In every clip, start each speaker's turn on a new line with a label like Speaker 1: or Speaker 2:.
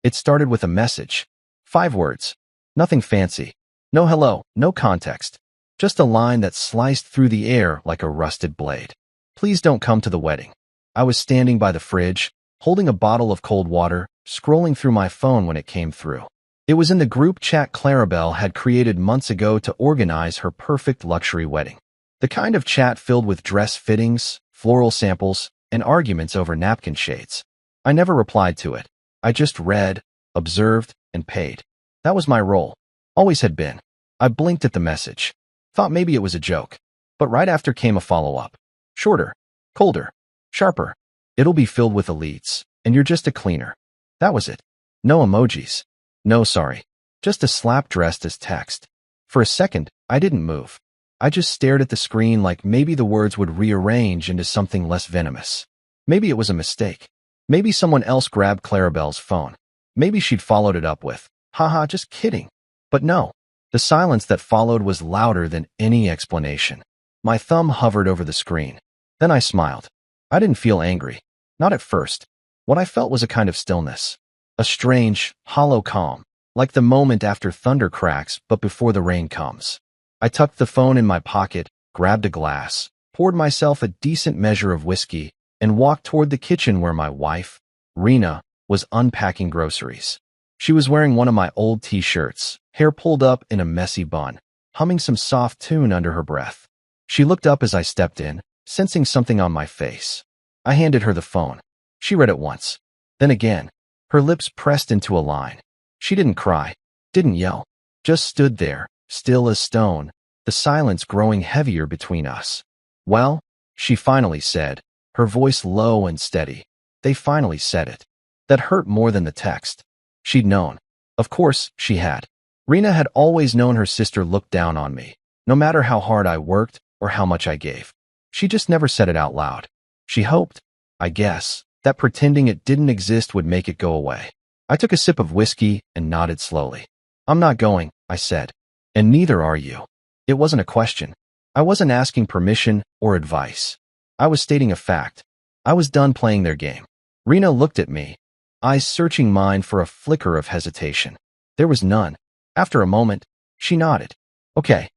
Speaker 1: It started with a message. 5 words. Nothing fancy. No hello, no context. Just a line that sliced through the air like a rusted blade. Please don't come to the wedding. I was standing by the fridge, holding a bottle of cold water, scrolling through my phone when it came through. It was in the group chat Clarabelle had created months ago to organize her perfect luxury wedding. The kind of chat filled with dress fittings, floral samples, and arguments over napkin shades. I never replied to it. I just read, observed, and paid. That was my role. Always had been. I blinked at the message. Thought maybe it was a joke. But right after came a follow-up. Shorter, colder, sharper. It'll be filled with elites, and you're just a cleaner. That was it. No emojis. No sorry. Just a slap dressed as text. For a second, I didn't move. I just stared at the screen like maybe the words would rearrange into something less venomous. Maybe it was a mistake. Maybe someone else grabbed Clarabelle's phone. Maybe she'd followed it up with, haha, just kidding. But no. The silence that followed was louder than any explanation. My thumb hovered over the screen. Then I smiled. I didn't feel angry. Not at first. What I felt was a kind of stillness. A strange, hollow calm, like the moment after thunder cracks but before the rain comes. I tucked the phone in my pocket, grabbed a glass, poured myself a decent measure of whiskey, and walked toward the kitchen where my wife, Rena, was unpacking groceries. She was wearing one of my old t-shirts, hair pulled up in a messy bun, humming some soft tune under her breath. She looked up as I stepped in, sensing something on my face. I handed her the phone. She read it once. Then again. Her lips pressed into a line. She didn't cry, didn't yell, just stood there, still as stone, the silence growing heavier between us. Well, she finally said, her voice low and steady. They finally said it. That hurt more than the text. She'd known. Of course, she had. Rena had always known her sister looked down on me, no matter how hard I worked or how much I gave. She just never said it out loud. She hoped, I guess, that pretending it didn't exist would make it go away. I took a sip of whiskey and nodded slowly. I'm not going, I said. And neither are you. It wasn't a question. I wasn't asking permission or advice. I was stating a fact. I was done playing their game. Rena looked at me, eyes searching mine for a flicker of hesitation. There was none. After a moment, she nodded. Okay.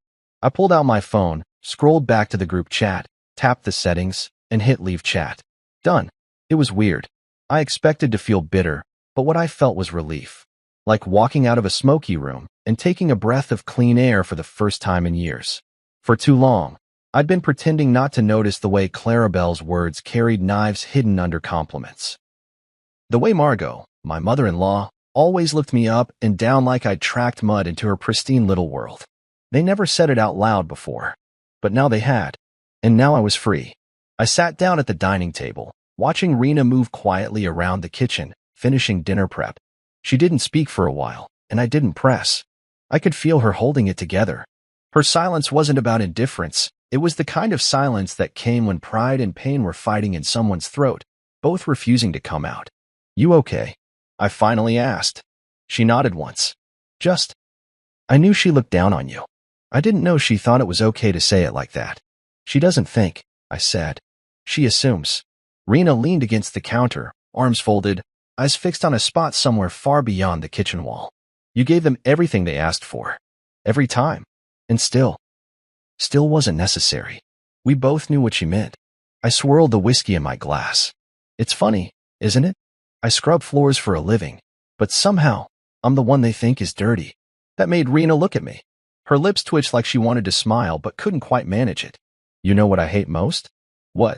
Speaker 1: I pulled out my phone, scrolled back to the group chat, tapped the settings, and hit leave chat. Done. It was weird. I expected to feel bitter, but what I felt was relief. Like walking out of a smoky room and taking a breath of clean air for the first time in years. For too long, I'd been pretending not to notice the way Clarabelle's words carried knives hidden under compliments. The way Margot, my mother-in-law, always looked me up and down like I'd tracked mud into her pristine little world. They never said it out loud before, but now they had, and now I was free. I sat down at the dining table, watching Rena move quietly around the kitchen, finishing dinner prep. She didn't speak for a while, and I didn't press. I could feel her holding it together. Her silence wasn't about indifference. It was the kind of silence that came when pride and pain were fighting in someone's throat, both refusing to come out. You okay? I finally asked. She nodded once. Just. I knew she looked down on you. I didn't know she thought it was okay to say it like that. She doesn't think, I said. She assumes. Rena leaned against the counter, arms folded, eyes fixed on a spot somewhere far beyond the kitchen wall. You gave them everything they asked for. Every time. And still wasn't necessary. We both knew what she meant. I swirled the whiskey in my glass. It's funny, isn't it? I scrub floors for a living, but somehow, I'm the one they think is dirty. That made Rena look at me. Her lips twitched like she wanted to smile but couldn't quite manage it. You know what I hate most? What?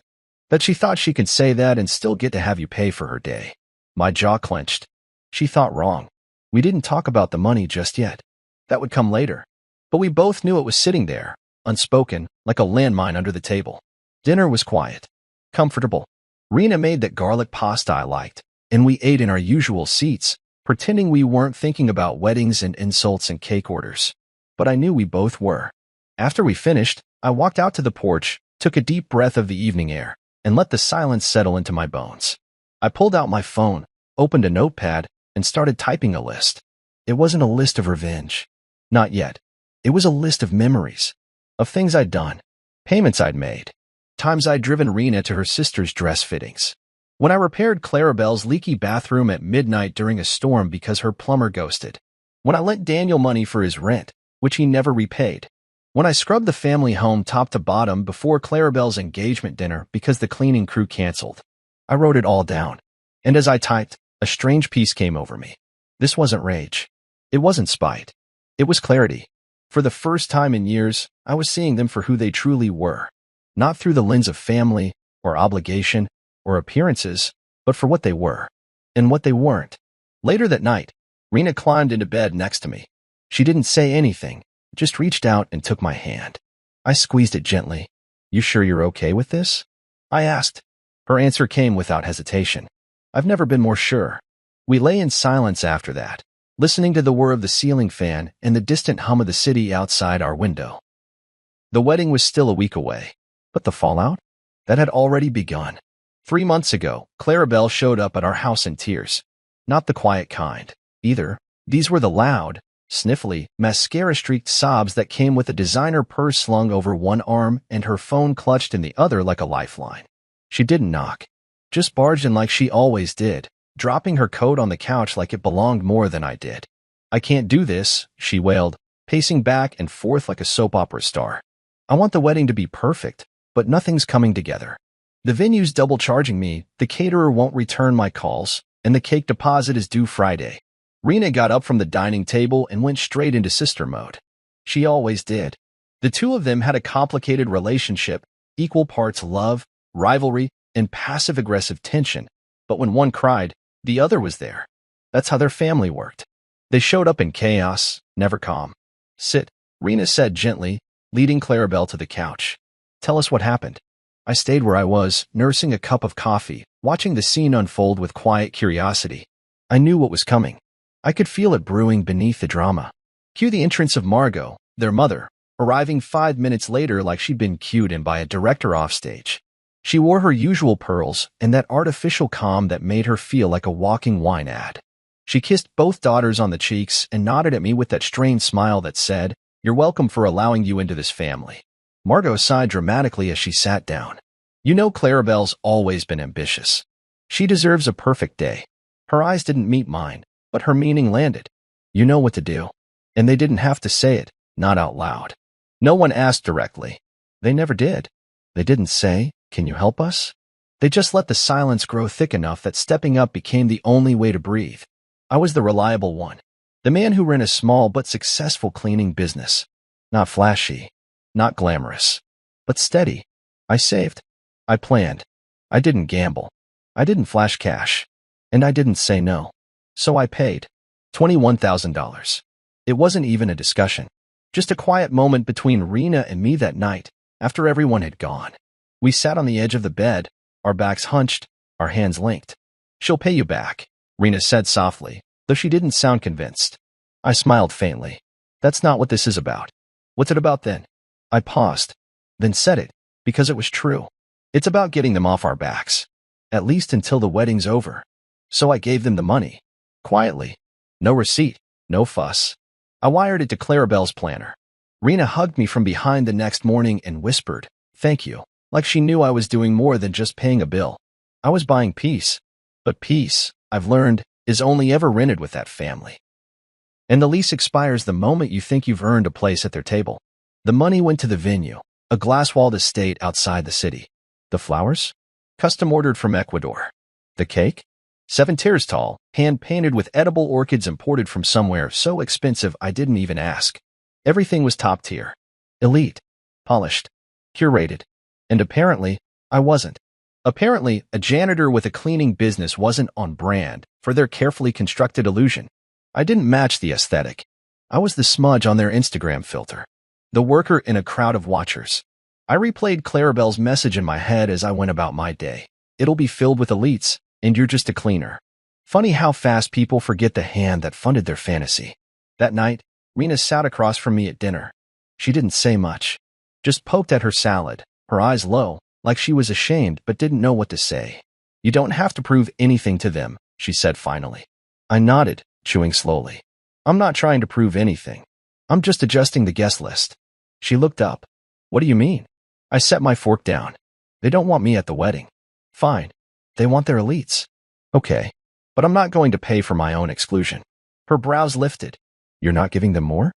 Speaker 1: That she thought she could say that and still get to have you pay for her day. My jaw clenched. She thought wrong. We didn't talk about the money just yet. That would come later. But we both knew it was sitting there, unspoken, like a landmine under the table. Dinner was quiet. Comfortable. Rena made that garlic pasta I liked, and we ate in our usual seats, pretending we weren't thinking about weddings and insults and cake orders. But I knew we both were. After we finished, I walked out to the porch, took a deep breath of the evening air, and let the silence settle into my bones. I pulled out my phone, opened a notepad, and started typing a list. It wasn't a list of revenge. Not yet. It was a list of memories. Of things I'd done. Payments I'd made. Times I'd driven Rena to her sister's dress fittings. When I repaired Clarabelle's leaky bathroom at midnight during a storm because her plumber ghosted. When I lent Daniel money for his rent, which he never repaid. When I scrubbed the family home top to bottom before Clarabelle's engagement dinner because the cleaning crew canceled. I wrote it all down. And as I typed, a strange peace came over me. This wasn't rage. It wasn't spite. It was clarity. For the first time in years, I was seeing them for who they truly were. Not through the lens of family, or obligation, or appearances, but for what they were. And what they weren't. Later that night, Rena climbed into bed next to me. She didn't say anything, just reached out and took my hand. I squeezed it gently. "You sure you're okay with this?" I asked. Her answer came without hesitation. "I've never been more sure." We lay in silence after that, listening to the whir of the ceiling fan and the distant hum of the city outside our window. The wedding was still a week away, but the fallout? That had already begun. 3 months ago, Clarabelle showed up at our house in tears. Not the quiet kind, either. These were the loud, sniffly, mascara-streaked sobs that came with a designer purse slung over one arm and her phone clutched in the other like a lifeline. She didn't knock, just barged in like she always did, dropping her coat on the couch like it belonged more than I did. "I can't do this," she wailed, pacing back and forth like a soap opera star. "I want the wedding to be perfect, but nothing's coming together. The venue's double charging me, the caterer won't return my calls, and the cake deposit is due Friday." Rena got up from the dining table and went straight into sister mode. She always did. The two of them had a complicated relationship, equal parts love, rivalry, and passive-aggressive tension. But when one cried, the other was there. That's how their family worked. They showed up in chaos, never calm. "Sit," Rena said gently, leading Clarabelle to the couch. "Tell us what happened." I stayed where I was, nursing a cup of coffee, watching the scene unfold with quiet curiosity. I knew what was coming. I could feel it brewing beneath the drama. Cue the entrance of Margot, their mother, arriving 5 minutes later like she'd been cued in by a director offstage. She wore her usual pearls and that artificial calm that made her feel like a walking wine ad. She kissed both daughters on the cheeks and nodded at me with that strained smile that said, "You're welcome for allowing you into this family." Margot sighed dramatically as she sat down. You know Clarabelle's always been ambitious. She deserves a perfect day. Her eyes didn't meet mine, but her meaning landed. You know what to do. And they didn't have to say it, not out loud. No one asked directly. They never did. They didn't say, "Can you help us?" They just let the silence grow thick enough that stepping up became the only way to breathe. I was the reliable one. The man who ran a small but successful cleaning business. Not flashy, not glamorous, but steady. I saved. I planned. I didn't gamble. I didn't flash cash. And I didn't say no. So I paid. $21,000. It wasn't even a discussion. Just a quiet moment between Rena and me that night, after everyone had gone. We sat on the edge of the bed, our backs hunched, our hands linked. "She'll pay you back," Rena said softly, though she didn't sound convinced. I smiled faintly. "That's not what this is about." "What's it about then?" I paused, then said it, because it was true. "It's about getting them off our backs. At least until the wedding's over." So I gave them the money. Quietly. No receipt, no fuss. I wired it to Clarabelle's planner. Rena hugged me from behind the next morning and whispered, "Thank you," like she knew I was doing more than just paying a bill. I was buying peace. But peace, I've learned, is only ever rented with that family. And the lease expires the moment you think you've earned a place at their table. The money went to the venue, a glass-walled estate outside the city. The flowers? Custom ordered from Ecuador. The cake? 7 tiers tall, hand-painted with edible orchids imported from somewhere so expensive I didn't even ask. Everything was top tier. Elite. Polished. Curated. And apparently, I wasn't. Apparently, a janitor with a cleaning business wasn't on brand for their carefully constructed illusion. I didn't match the aesthetic. I was the smudge on their Instagram filter. The worker in a crowd of watchers. I replayed Clarabelle's message in my head as I went about my day. "It'll be filled with elites, and you're just a cleaner." Funny how fast people forget the hand that funded their fantasy. That night, Rena sat across from me at dinner. She didn't say much. Just poked at her salad, her eyes low, like she was ashamed but didn't know what to say. "You don't have to prove anything to them," she said finally. I nodded, chewing slowly. "I'm not trying to prove anything. I'm just adjusting the guest list." She looked up. "What do you mean?" I set my fork down. "They don't want me at the wedding." "Fine. They want their elites. Okay, but I'm not going to pay for my own exclusion. Her brows lifted. You're not giving them more?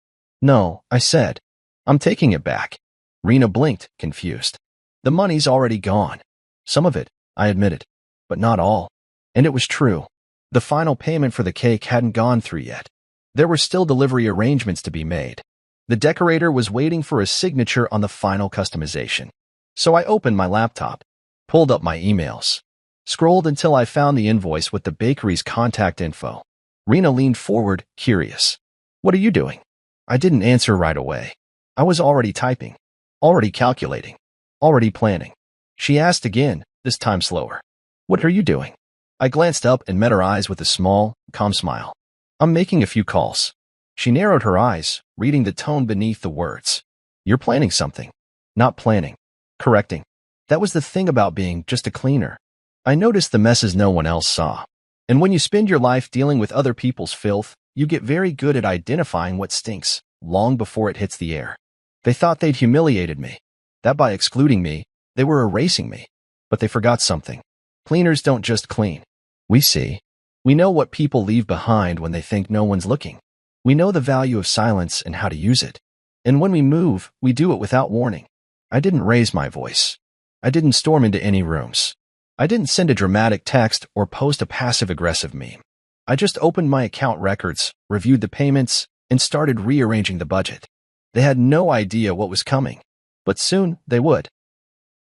Speaker 1: No, I said. I'm taking it back. Rena blinked, confused. The money's already gone. Some of it, I admitted, but not all. And it was true. The final payment for the cake hadn't gone through yet. There were still delivery arrangements to be made. The decorator was waiting for a signature on the final customization. So I opened my laptop, pulled up my emails, scrolled until I found the invoice with the bakery's contact info. Rena leaned forward, curious. What are you doing? I didn't answer right away. I was already typing, already calculating, already planning. She asked again, this time slower. What are you doing? I glanced up and met her eyes with a small, calm smile. I'm making a few calls. She narrowed her eyes, reading the tone beneath the words. You're planning something. Not planning. Correcting. That was the thing about being just a cleaner. I noticed the messes no one else saw. And when you spend your life dealing with other people's filth, you get very good at identifying what stinks, long before it hits the air. They thought they'd humiliated me. That by excluding me, they were erasing me. But they forgot something. Cleaners don't just clean. We see. We know what people leave behind when they think no one's looking. We know the value of silence and how to use it. And when we move, we do it without warning. I didn't raise my voice. I didn't storm into any rooms. I didn't send a dramatic text or post a passive-aggressive meme. I just opened my account records, reviewed the payments, and started rearranging the budget. They had no idea what was coming, but soon they would.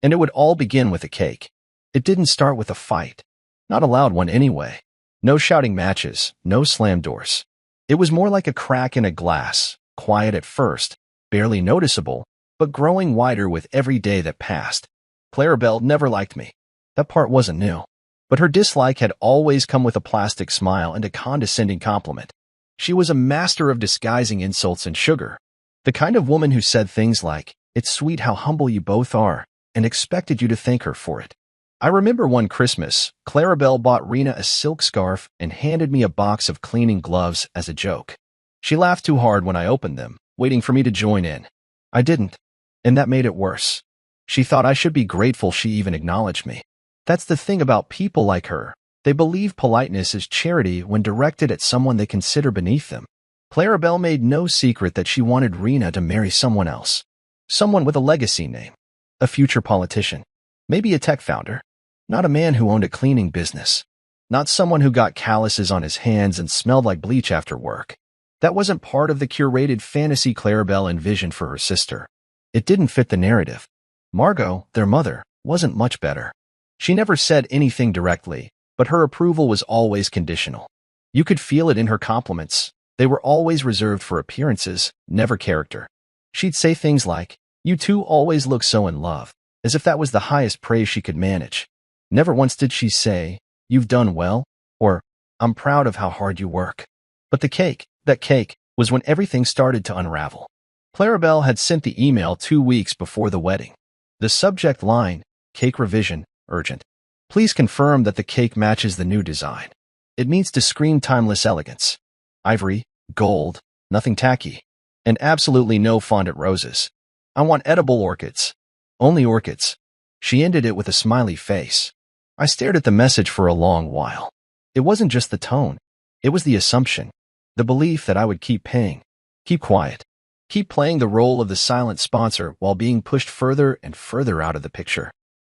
Speaker 1: And it would all begin with a cake. It didn't start with a fight. Not a loud one anyway. No shouting matches, no slam doors. It was more like a crack in a glass, quiet at first, barely noticeable, but growing wider with every day that passed. Clarabelle never liked me. That part wasn't new. But her dislike had always come with a plastic smile and a condescending compliment. She was a master of disguising insults and sugar. The kind of woman who said things like, "It's sweet how humble you both are," and expected you to thank her for it. I remember one Christmas, Clarabelle bought Rena a silk scarf and handed me a box of cleaning gloves as a joke. She laughed too hard when I opened them, waiting for me to join in. I didn't, and that made it worse. She thought I should be grateful she even acknowledged me. That's the thing about people like her. They believe politeness is charity when directed at someone they consider beneath them. Clarabelle made no secret that she wanted Rena to marry someone else. Someone with a legacy name. A future politician. Maybe a tech founder. Not a man who owned a cleaning business. Not someone who got calluses on his hands and smelled like bleach after work. That wasn't part of the curated fantasy Clarabelle envisioned for her sister. It didn't fit the narrative. Margot, their mother, wasn't much better. She never said anything directly, but her approval was always conditional. You could feel it in her compliments. They were always reserved for appearances, never character. She'd say things like, "You two always look so in love," as if that was the highest praise she could manage. Never once did she say, "You've done well," or, "I'm proud of how hard you work." But the cake, that cake, was when everything started to unravel. Clarabelle had sent the email 2 weeks before the wedding. The subject line, "Cake revision, urgent. Please confirm that the cake matches the new design." It means to scream timeless elegance. Ivory, gold, nothing tacky, and absolutely no fondant roses. I want edible orchids. Only orchids. She ended it with a smiley face. I stared at the message for a long while. It wasn't just the tone. It was the assumption. The belief that I would keep paying. Keep quiet. Keep playing the role of the silent sponsor while being pushed further and further out of the picture.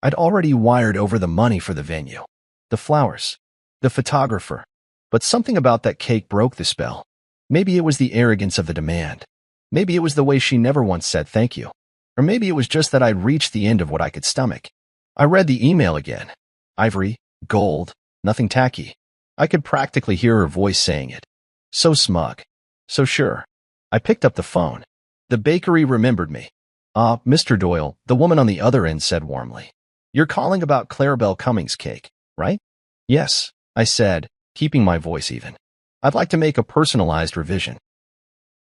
Speaker 1: I'd already wired over the money for the venue, the flowers, the photographer. But something about that cake broke the spell. Maybe it was the arrogance of the demand. Maybe it was the way she never once said thank you. Or maybe it was just that I'd reached the end of what I could stomach. I read the email again. Ivory, gold, nothing tacky. I could practically hear her voice saying it. So smug. So sure. I picked up the phone. The bakery remembered me. Mr. Doyle, the woman on the other end said warmly. You're calling about Clarabelle Cummings' cake, right? Yes, I said, keeping my voice even. I'd like to make a personalized revision.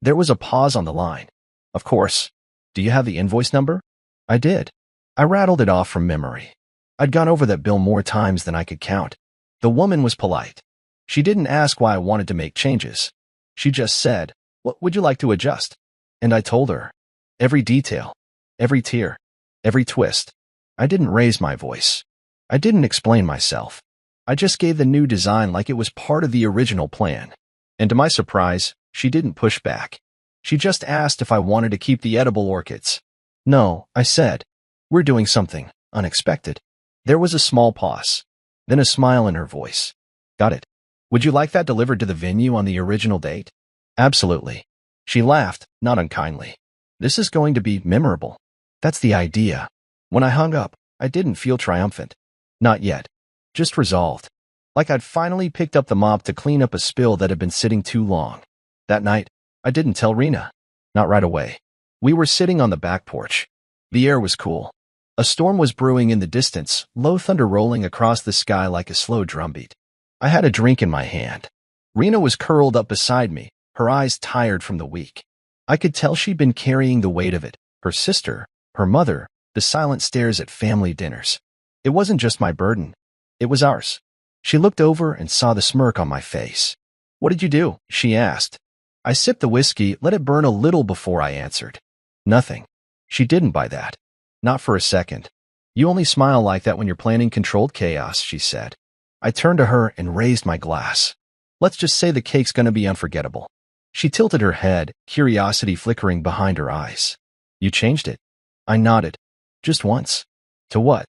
Speaker 1: There was a pause on the line. Of course. Do you have the invoice number? I did. I rattled it off from memory. I'd gone over that bill more times than I could count. The woman was polite. She didn't ask why I wanted to make changes. She just said, "What would you like to adjust?" And I told her. Every detail. Every tear. Every twist. I didn't raise my voice. I didn't explain myself. I just gave the new design like it was part of the original plan. And to my surprise, she didn't push back. She just asked if I wanted to keep the edible orchids. No, I said. We're doing something unexpected. There was a small pause, then a smile in her voice. Got it. Would you like that delivered to the venue on the original date? Absolutely. She laughed, not unkindly. This is going to be memorable. That's the idea. When I hung up, I didn't feel triumphant. Not yet. Just resolved. Like I'd finally picked up the mop to clean up a spill that had been sitting too long. That night, I didn't tell Rena. Not right away. We were sitting on the back porch. The air was cool. A storm was brewing in the distance, low thunder rolling across the sky like a slow drumbeat. I had a drink in my hand. Rena was curled up beside me, her eyes tired from the week. I could tell she'd been carrying the weight of it, her sister, her mother, the silent stares at family dinners. It wasn't just my burden. It was ours. She looked over and saw the smirk on my face. What did you do? She asked. I sipped the whiskey, let it burn a little before I answered. Nothing. She didn't buy that. Not for a second. You only smile like that when you're planning controlled chaos, she said. I turned to her and raised my glass. Let's just say the cake's gonna be unforgettable. She tilted her head, curiosity flickering behind her eyes. You changed it. I nodded. Just once. To what?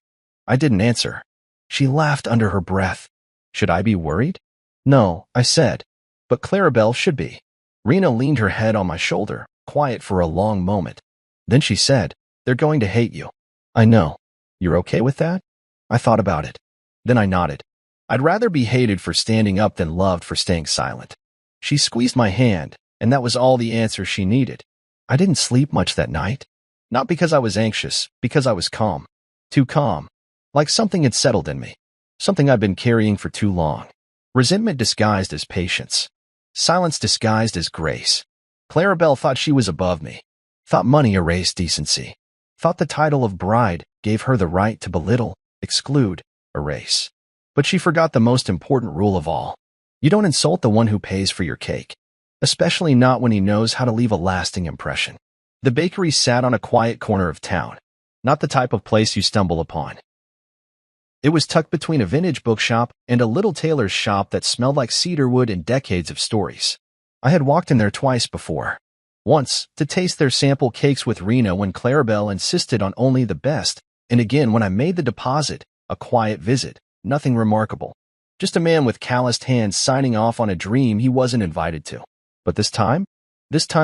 Speaker 1: I didn't answer. She laughed under her breath. Should I be worried? No, I said. But Clarabelle should be. Rena leaned her head on my shoulder, quiet for a long moment. Then she said, they're going to hate you. I know. You're okay with that? I thought about it. Then I nodded. I'd rather be hated for standing up than loved for staying silent. She squeezed my hand, and that was all the answer she needed. I didn't sleep much that night. Not because I was anxious, because I was calm. Too calm. Like something had settled in me. Something I'd been carrying for too long. Resentment disguised as patience. Silence disguised as grace. Clarabelle thought she was above me. Thought money erased decency. Thought the title of bride gave her the right to belittle, exclude, erase. But she forgot the most important rule of all. You don't insult the one who pays for your cake. Especially not when he knows how to leave a lasting impression. The bakery sat on a quiet corner of town. Not the type of place you stumble upon. It was tucked between a vintage bookshop and a little tailor's shop that smelled like cedarwood and decades of stories. I had walked in there twice before. Once, to taste their sample cakes with Rena when Clarabelle insisted on only the best, and again when I made the deposit, a quiet visit, nothing remarkable. Just a man with calloused hands signing off on a dream he wasn't invited to. But this time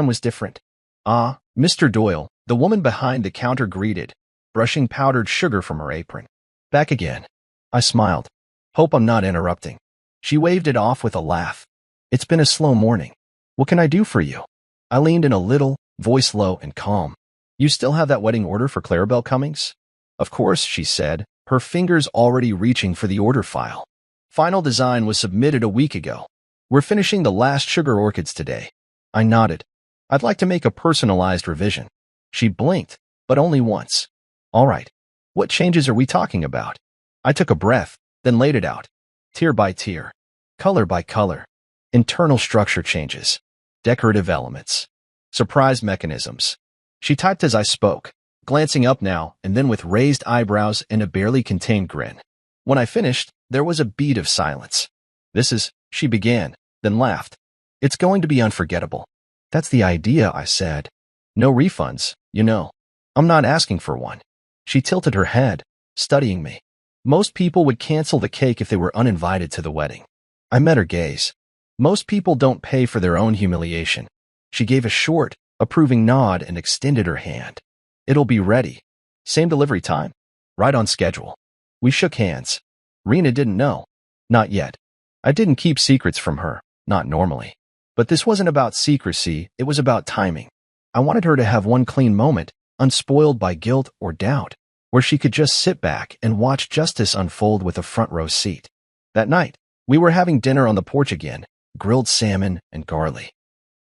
Speaker 1: was different. Ah, Mr. Doyle, the woman behind the counter greeted, brushing powdered sugar from her apron. Back again. I smiled. Hope I'm not interrupting. She waved it off with a laugh. It's been a slow morning. What can I do for you? I leaned in a little, voice low and calm. You still have that wedding order for Clarabelle Cummings? Of course, she said, her fingers already reaching for the order file. Final design was submitted a week ago. We're finishing the last sugar orchids today. I nodded. I'd like to make a personalized revision. She blinked, but only once. All right. What changes are we talking about? I took a breath, then laid it out. Tier by tier. Color by color. Internal structure changes. Decorative elements. Surprise mechanisms. She typed as I spoke, glancing up now and then with raised eyebrows and a barely contained grin. When I finished, there was a beat of silence. This is, she began, then laughed. It's going to be unforgettable. That's the idea, I said. No refunds, you know. I'm not asking for one. She tilted her head, studying me. Most people would cancel the cake if they were uninvited to the wedding. I met her gaze. Most people don't pay for their own humiliation. She gave a short, approving nod and extended her hand. It'll be ready. Same delivery time. Right on schedule. We shook hands. Rena didn't know. Not yet. I didn't keep secrets from her, not normally. But this wasn't about secrecy, it was about timing. I wanted her to have one clean moment, unspoiled by guilt or doubt, where she could just sit back and watch justice unfold with a front row seat. That night, we were having dinner on the porch again, grilled salmon and garlic.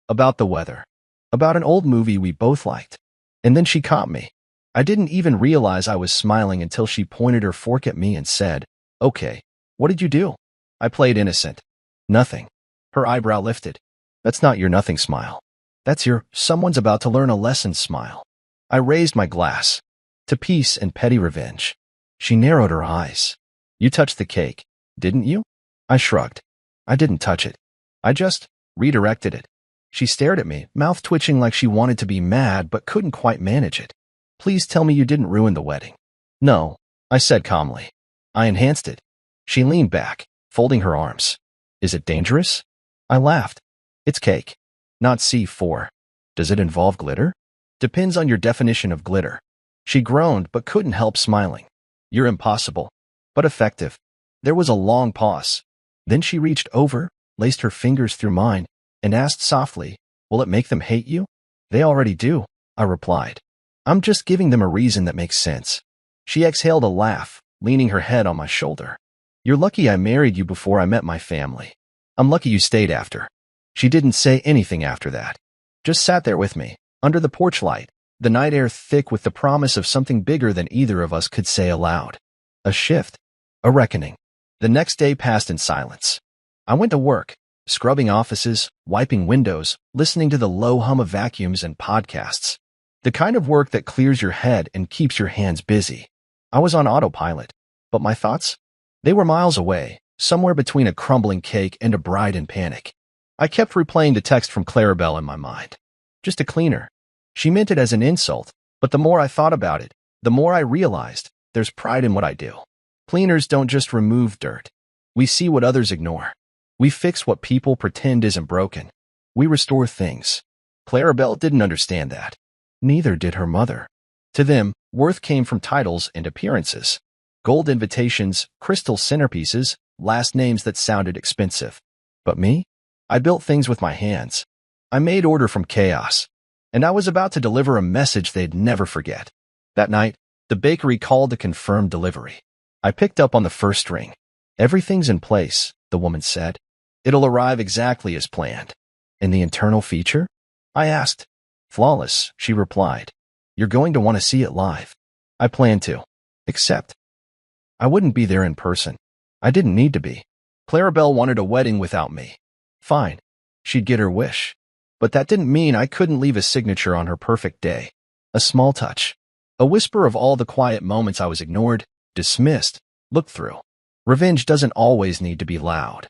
Speaker 1: About the weather. About an old movie we both liked. And then she caught me. I didn't even realize I was smiling until she pointed her fork at me and said, Okay, what did you do? I played innocent. Nothing. Her eyebrow lifted. That's not your nothing smile. That's your someone's about to learn a lesson smile. I raised my glass. To peace and petty revenge. She narrowed her eyes. You touched the cake, didn't you? I shrugged. I didn't touch it. I just redirected it. She stared at me, mouth twitching like she wanted to be mad but couldn't quite manage it. Please tell me you didn't ruin the wedding. No, I said calmly. I enhanced it. She leaned back, folding her arms. Is it dangerous? I laughed. It's cake, not C4. Does it involve glitter? Depends on your definition of glitter. She groaned but couldn't help smiling. You're impossible, but effective. There was a long pause. Then she reached over, laced her fingers through mine, and asked softly, will it make them hate you? They already do, I replied. I'm just giving them a reason that makes sense. She exhaled a laugh, leaning her head on my shoulder. You're lucky I married you before I met my family. I'm lucky you stayed after. She didn't say anything after that. Just sat there with me, under the porch light, the night air thick with the promise of something bigger than either of us could say aloud. A shift. A reckoning. The next day passed in silence. I went to work, scrubbing offices, wiping windows, listening to the low hum of vacuums and podcasts. The kind of work that clears your head and keeps your hands busy. I was on autopilot, but my thoughts? They were miles away, somewhere between a crumbling cake and a bride in panic. I kept replaying the text from Clarabelle in my mind. Just a cleaner. She meant it as an insult, but the more I thought about it, the more I realized there's pride in what I do. Cleaners don't just remove dirt. We see what others ignore. We fix what people pretend isn't broken. We restore things. Clarabelle didn't understand that. Neither did her mother. To them, worth came from titles and appearances. Gold invitations, crystal centerpieces, last names that sounded expensive. But me? I built things with my hands. I made order from chaos. And I was about to deliver a message they'd never forget. That night, the bakery called to confirm delivery. I picked up on the first ring. Everything's in place, the woman said. It'll arrive exactly as planned. And the internal feature? I asked. Flawless, she replied. You're going to want to see it live. I plan to. Except, I wouldn't be there in person. I didn't need to be. Clarabelle wanted a wedding without me. Fine. She'd get her wish. But that didn't mean I couldn't leave a signature on her perfect day. A small touch. A whisper of all the quiet moments I was ignored, dismissed, looked through. Revenge doesn't always need to be loud.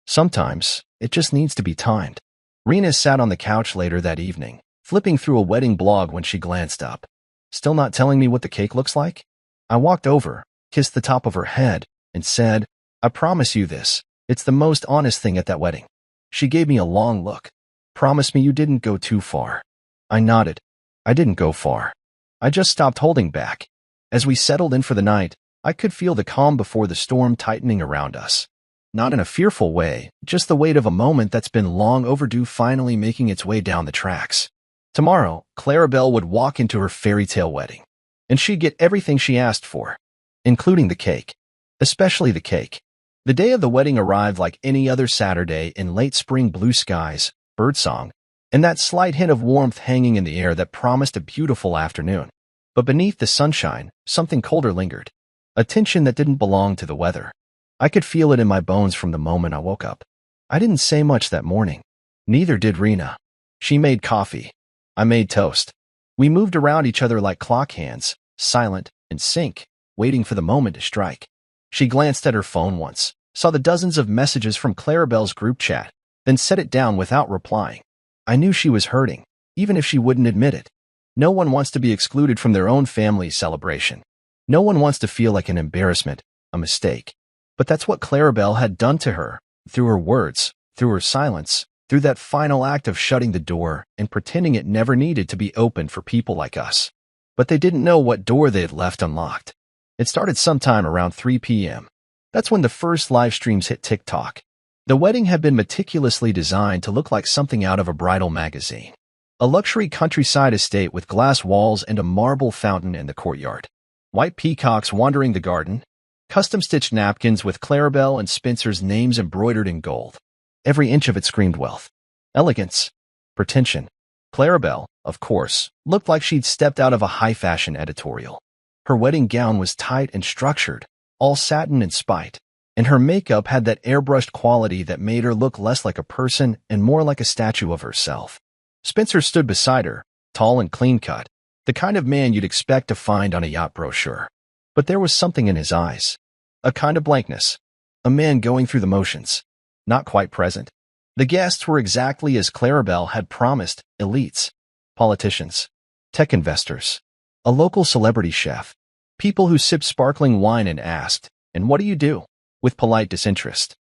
Speaker 1: Sometimes, it just needs to be timed. Rena sat on the couch later that evening, flipping through a wedding blog when she glanced up. Still not telling me what the cake looks like? I walked over, kissed the top of her head, and said, I promise you this. It's the most honest thing at that wedding. She gave me a long look. Promise me you didn't go too far. I nodded. I didn't go far. I just stopped holding back. As we settled in for the night, I could feel the calm before the storm tightening around us. Not in a fearful way, just the weight of a moment that's been long overdue finally making its way down the tracks. Tomorrow, Clarabelle would walk into her fairy tale wedding, and she'd get everything she asked for, including the cake. Especially the cake. The day of the wedding arrived like any other Saturday in late spring blue skies, birdsong, and that slight hint of warmth hanging in the air that promised a beautiful afternoon. But beneath the sunshine, something colder lingered. A tension that didn't belong to the weather. I could feel it in my bones from the moment I woke up. I didn't say much that morning. Neither did Rena. She made coffee. I made toast. We moved around each other like clock hands, silent, in sync, waiting for the moment to strike. She glanced at her phone once, saw the dozens of messages from Clarabelle's group chat, then set it down without replying. I knew she was hurting, even if she wouldn't admit it. No one wants to be excluded from their own family's celebration. No one wants to feel like an embarrassment, a mistake. But that's what Clarabelle had done to her, through her words, through her silence, through that final act of shutting the door and pretending it never needed to be opened for people like us. But they didn't know what door they had left unlocked. It started sometime around 3 p.m. That's when the first live streams hit TikTok. The wedding had been meticulously designed to look like something out of a bridal magazine. A luxury countryside estate with glass walls and a marble fountain in the courtyard. White peacocks wandering the garden. Custom-stitched napkins with Clarabelle and Spencer's names embroidered in gold. Every inch of it screamed wealth, elegance, pretension. Clarabelle, of course, looked like she'd stepped out of a high-fashion editorial. Her wedding gown was tight and structured, all satin and spite, and her makeup had that airbrushed quality that made her look less like a person and more like a statue of herself. Spencer stood beside her, tall and clean-cut, the kind of man you'd expect to find on a yacht brochure. But there was something in his eyes. A kind of blankness. A man going through the motions. Not quite present. The guests were exactly as Clarabelle had promised: elites, politicians, tech investors, a local celebrity chef, people who sipped sparkling wine and asked, "And what do you do?" with polite disinterest.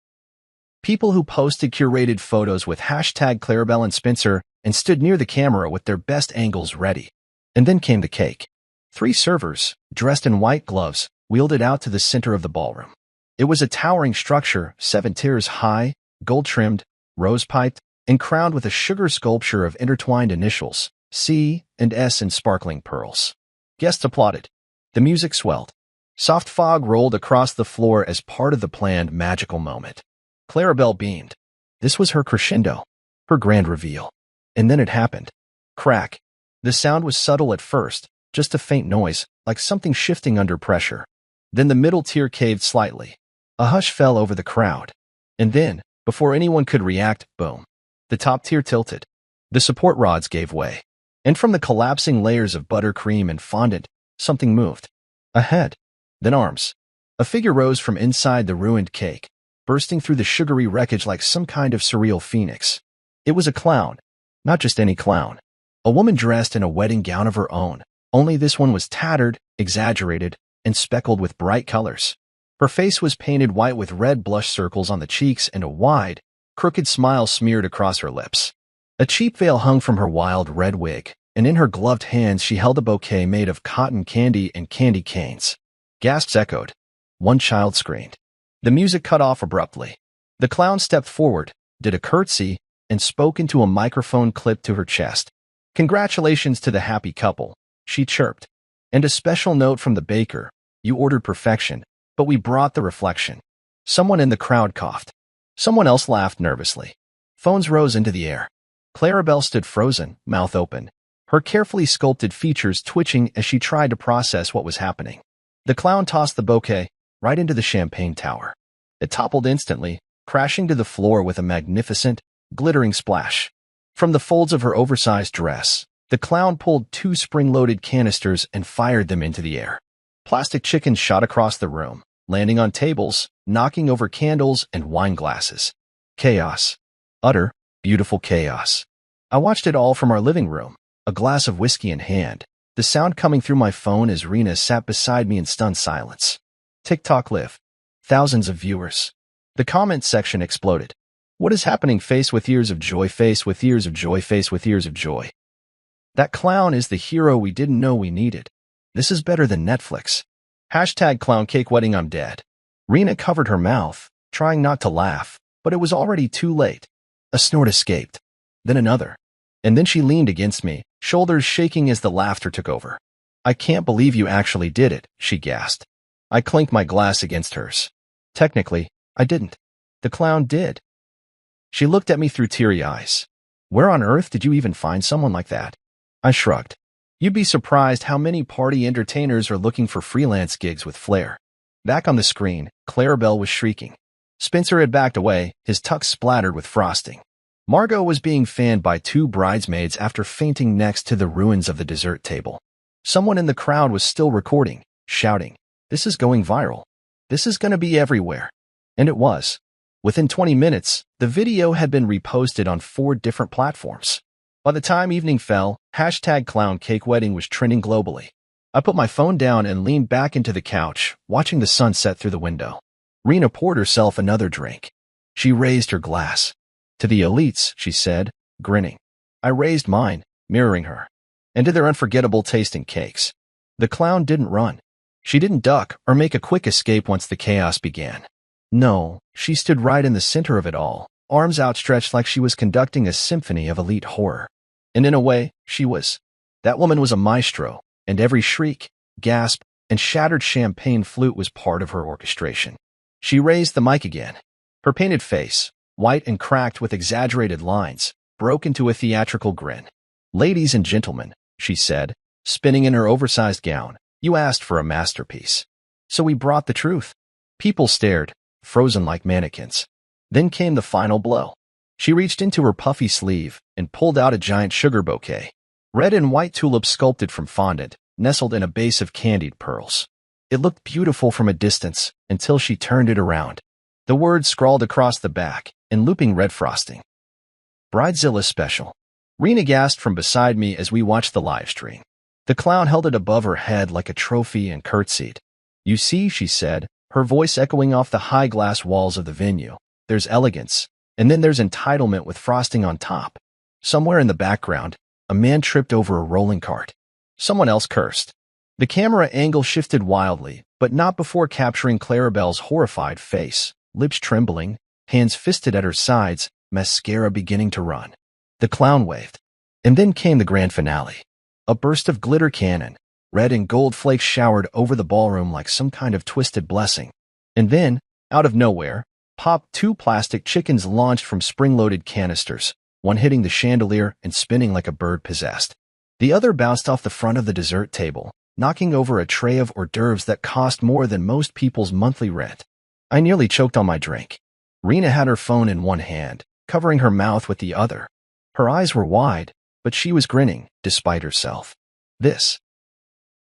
Speaker 1: People who posted curated photos with hashtag Clarabelle and Spencer and stood near the camera with their best angles ready. And then came the cake. 3 servers, dressed in white gloves, wheeled it out to the center of the ballroom. It was a towering structure, 7 tiers high, gold-trimmed, rose-piped, and crowned with a sugar sculpture of intertwined initials, C and S in sparkling pearls. Guests applauded. The music swelled. Soft fog rolled across the floor as part of the planned magical moment. Clarabelle beamed. This was her crescendo, her grand reveal. And then it happened. Crack. The sound was subtle at first, just a faint noise, like something shifting under pressure. Then the middle tier caved slightly. A hush fell over the crowd. And then, before anyone could react, boom. The top tier tilted. The support rods gave way. And from the collapsing layers of buttercream and fondant, something moved. A head. Then arms. A figure rose from inside the ruined cake, bursting through the sugary wreckage like some kind of surreal phoenix. It was a clown. Not just any clown. A woman dressed in a wedding gown of her own, only this one was tattered, exaggerated, and speckled with bright colors. Her face was painted white with red blush circles on the cheeks and a wide, crooked smile smeared across her lips. A cheap veil hung from her wild red wig, and in her gloved hands she held a bouquet made of cotton candy and candy canes. Gasps echoed. One child screamed. The music cut off abruptly. The clown stepped forward, did a curtsy, and spoke into a microphone clipped to her chest. "Congratulations to the happy couple," she chirped. "And a special note from the baker. You ordered perfection, but we brought the reflection." Someone in the crowd coughed. Someone else laughed nervously. Phones rose into the air. Clarabelle stood frozen, mouth open, her carefully sculpted features twitching as she tried to process what was happening. The clown tossed the bouquet right into the champagne tower. It toppled instantly, crashing to the floor with a magnificent, glittering splash. From the folds of her oversized dress, the clown pulled 2 spring-loaded canisters and fired them into the air. Plastic chickens shot across the room, landing on tables, knocking over candles and wine glasses. Chaos. Utter, beautiful chaos. I watched it all from our living room, a glass of whiskey in hand, the sound coming through my phone as Rena sat beside me in stunned silence. TikTok live. Thousands of viewers. The comments section exploded. "What is happening? Face with years of joy, face with years of joy, face with years of joy. That clown is the hero we didn't know we needed. This is better than Netflix. Hashtag clown cake wedding, I'm dead." Rena covered her mouth, trying not to laugh, but it was already too late. A snort escaped. Then another. And then she leaned against me, shoulders shaking as the laughter took over. "I can't believe you actually did it," she gasped. I clinked my glass against hers. "Technically, I didn't. The clown did." She looked at me through teary eyes. "Where on earth did you even find someone like that?" I shrugged. "You'd be surprised how many party entertainers are looking for freelance gigs with flair." Back on the screen, Clarabelle was shrieking. Spencer had backed away, his tux splattered with frosting. Margot was being fanned by 2 bridesmaids after fainting next to the ruins of the dessert table. Someone in the crowd was still recording, shouting, "This is going viral. This is going to be everywhere." And it was. Within 20 minutes, the video had been reposted on 4 different platforms. By the time evening fell, hashtag clown cake wedding was trending globally. I put my phone down and leaned back into the couch, watching the sun set through the window. Rena poured herself another drink. She raised her glass. "To the elites," she said, grinning. I raised mine, mirroring her. "And to their unforgettable tasting cakes." The clown didn't run. She didn't duck or make a quick escape once the chaos began. No, she stood right in the center of it all, arms outstretched like she was conducting a symphony of elite horror. And in a way, she was. That woman was a maestro, and every shriek, gasp, and shattered champagne flute was part of her orchestration. She raised the mic again. Her painted face, white and cracked with exaggerated lines, broke into a theatrical grin. "Ladies and gentlemen," she said, spinning in her oversized gown, "you asked for a masterpiece. So we brought the truth." People stared, frozen like mannequins. Then came the final blow. She reached into her puffy sleeve and pulled out a giant sugar bouquet. Red and white tulips sculpted from fondant, nestled in a base of candied pearls. It looked beautiful from a distance until she turned it around. The words scrawled across the back in looping red frosting. Bridezilla Special. Rena gasped from beside me as we watched the live stream. The clown held it above her head like a trophy and curtsied. "You see," she said, her voice echoing off the high glass walls of the venue. "There's elegance, and then there's entitlement with frosting on top." Somewhere in the background, a man tripped over a rolling cart. Someone else cursed. The camera angle shifted wildly, but not before capturing Clarabelle's horrified face, lips trembling, hands fisted at her sides, mascara beginning to run. The clown waved. And then came the grand finale. A burst of glitter cannon, red and gold flakes showered over the ballroom like some kind of twisted blessing. And then, out of nowhere, popped two plastic chickens launched from spring-loaded canisters, one hitting the chandelier and spinning like a bird possessed. The other bounced off the front of the dessert table, knocking over a tray of hors d'oeuvres that cost more than most people's monthly rent. I nearly choked on my drink. Rena had her phone in one hand, covering her mouth with the other. Her eyes were wide, but she was grinning, despite herself. This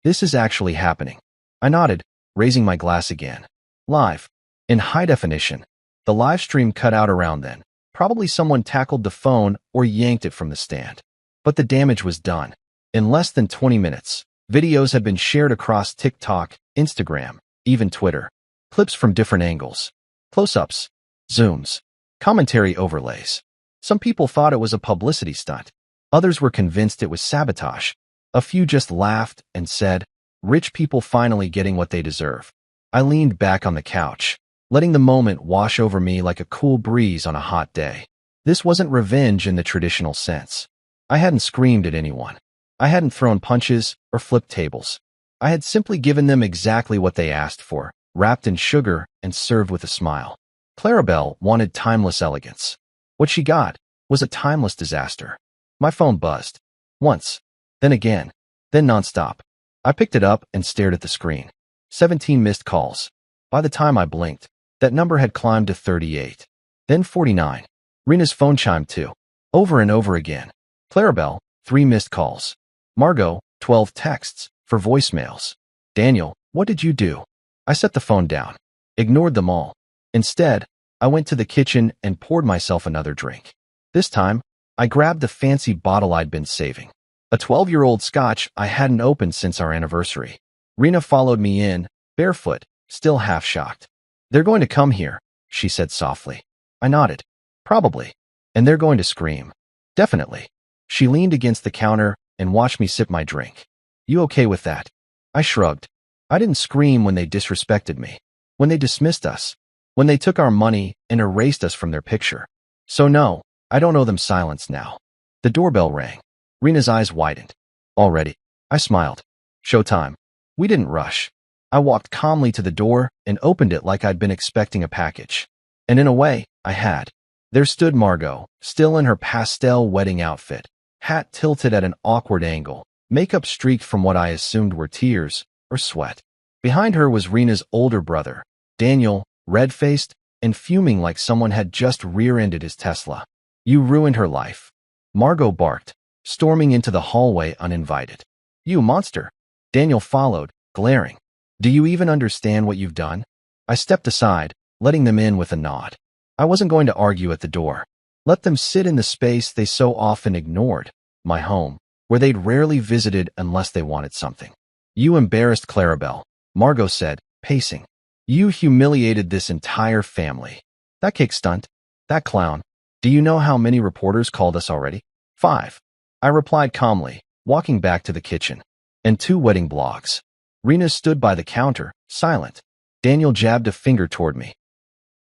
Speaker 1: is actually happening. I nodded, raising my glass again. Live. In high definition. The live stream cut out around then. Probably someone tackled the phone or yanked it from the stand. But the damage was done. In less than 20 minutes, videos had been shared across TikTok, Instagram, even Twitter. Clips from different angles. Close-ups, zooms, commentary overlays. Some people thought it was a publicity stunt. Others were convinced it was sabotage. A few just laughed and said, "Rich people finally getting what they deserve." I leaned back on the couch, letting the moment wash over me like a cool breeze on a hot day. This wasn't revenge in the traditional sense. I hadn't screamed at anyone. I hadn't thrown punches or flipped tables. I had simply given them exactly what they asked for, wrapped in sugar and served with a smile. Clarabelle wanted timeless elegance. What she got was a timeless disaster. My phone buzzed. Once, then again, then nonstop. I picked it up and stared at the screen. 17 missed calls. By the time I blinked, that number had climbed to 38. Then 49. Rena's phone chimed too. Over and over again. Clarabelle, 3 missed calls. Margot, 12 texts, for voicemails. Daniel, what did you do? I set the phone down. Ignored them all. Instead, I went to the kitchen and poured myself another drink. This time, I grabbed the fancy bottle I'd been saving. A 12-year-old scotch I hadn't opened since our anniversary. Rena followed me in, barefoot, still half shocked. "They're going to come here," she said softly. I nodded. "Probably. And they're going to scream." "Definitely." She leaned against the counter and watched me sip my drink. "You okay with that?" I shrugged. I didn't scream when they disrespected me, when they dismissed us, when they took our money and erased us from their picture. So no, I don't owe them silence now. The doorbell rang. Rena's eyes widened. "Already?" I smiled. "Showtime." We didn't rush. I walked calmly to the door and opened it like I'd been expecting a package. And in a way, I had. There stood Margot, still in her pastel wedding outfit, hat tilted at an awkward angle, makeup streaked from what I assumed were tears or sweat. Behind her was Rena's older brother, Daniel, red-faced and fuming like someone had just rear-ended his Tesla. "You ruined her life," Margot barked, storming into the hallway uninvited. "You monster." Daniel followed, glaring. "Do you even understand what you've done?" I stepped aside, letting them in with a nod. I wasn't going to argue at the door. Let them sit in the space they so often ignored, my home, where they'd rarely visited unless they wanted something. "You embarrassed Clarabelle," Margot said, pacing. "You humiliated this entire family. That cake stunt, that clown. Do you know how many reporters called us already?" 5. I replied calmly, walking back to the kitchen. "And 2 wedding blogs." Rena stood by the counter, silent. Daniel jabbed a finger toward me.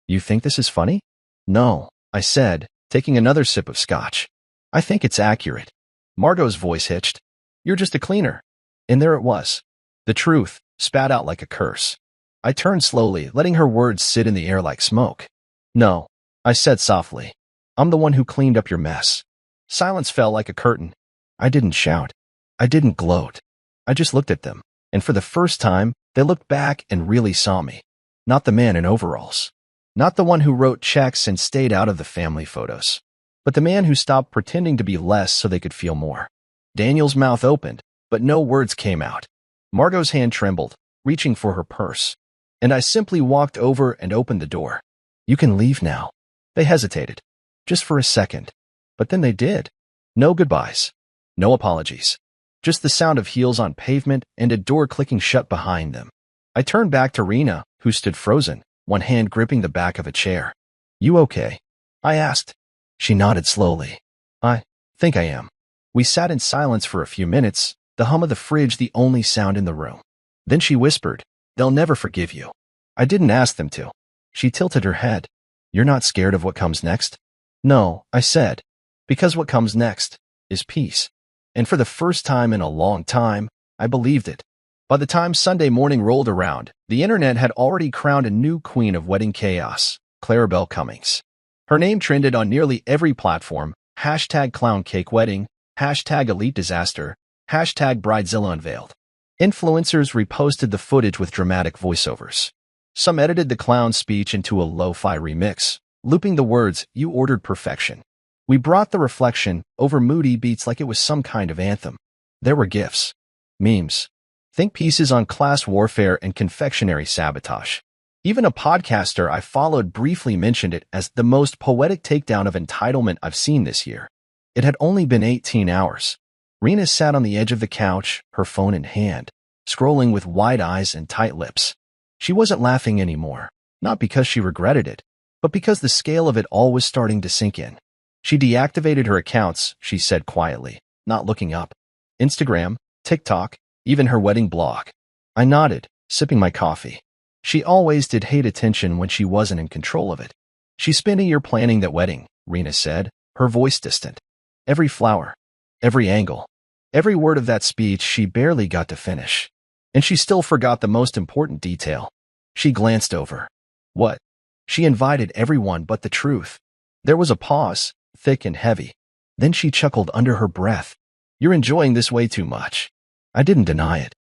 Speaker 1: "You think this is funny?" "No," I said, taking another sip of scotch. "I think it's accurate." Margot's voice hitched. "You're just a cleaner." And there it was. The truth, spat out like a curse. I turned slowly, letting her words sit in the air like smoke. "No," I said softly. "I'm the one who cleaned up your mess." Silence fell like a curtain. I didn't shout. I didn't gloat. I just looked at them, and for the first time, they looked back and really saw me. Not the man in overalls. Not the one who wrote checks and stayed out of the family photos. But the man who stopped pretending to be less so they could feel more. Daniel's mouth opened, but no words came out. Margot's hand trembled. reaching for her purse. And I simply walked over and opened the door. You can leave now. They hesitated. Just for a second. But then they did. No goodbyes. No apologies. Just the sound of heels on pavement and a door clicking shut behind them. I turned back to Rena, who stood frozen, one hand gripping the back of a chair. You okay? I asked. She nodded slowly. I think I am. We sat in silence for a few minutes, the hum of the fridge the only sound in the room. Then she whispered, They'll never forgive you. I didn't ask them to. She tilted her head. You're not scared of what comes next? No, I said. Because what comes next is peace. And for the first time in a long time, I believed it. By the time Sunday morning rolled around, the internet had already crowned a new queen of wedding chaos, Clarabelle Cummings. Her name trended on nearly every platform, #ClownCakeWedding, #EliteDisaster, #Bridezilla Unveiled. Influencers reposted the footage with dramatic voiceovers. Some edited the clown's speech into a lo-fi remix, looping the words, You ordered perfection. We brought the reflection over moody beats like it was some kind of anthem. There were gifs, memes, think pieces on class warfare and confectionery sabotage. Even a podcaster I followed briefly mentioned it as the most poetic takedown of entitlement I've seen this year. It had only been 18 hours. Rena sat on the edge of the couch, her phone in hand, scrolling with wide eyes and tight lips. She wasn't laughing anymore, not because she regretted it, but because the scale of it all was starting to sink in. She deactivated her accounts, she said quietly, not looking up. Instagram, TikTok, even her wedding blog. I nodded, sipping my coffee. She always did hate attention when she wasn't in control of it. She spent a year planning that wedding, Rena said, her voice distant. Every flower, every angle, every word of that speech she barely got to finish. And she still forgot the most important detail. She glanced over. What? She invited everyone but the truth. There was a pause, thick and heavy. Then she chuckled under her breath. You're enjoying this way too much. I didn't deny it.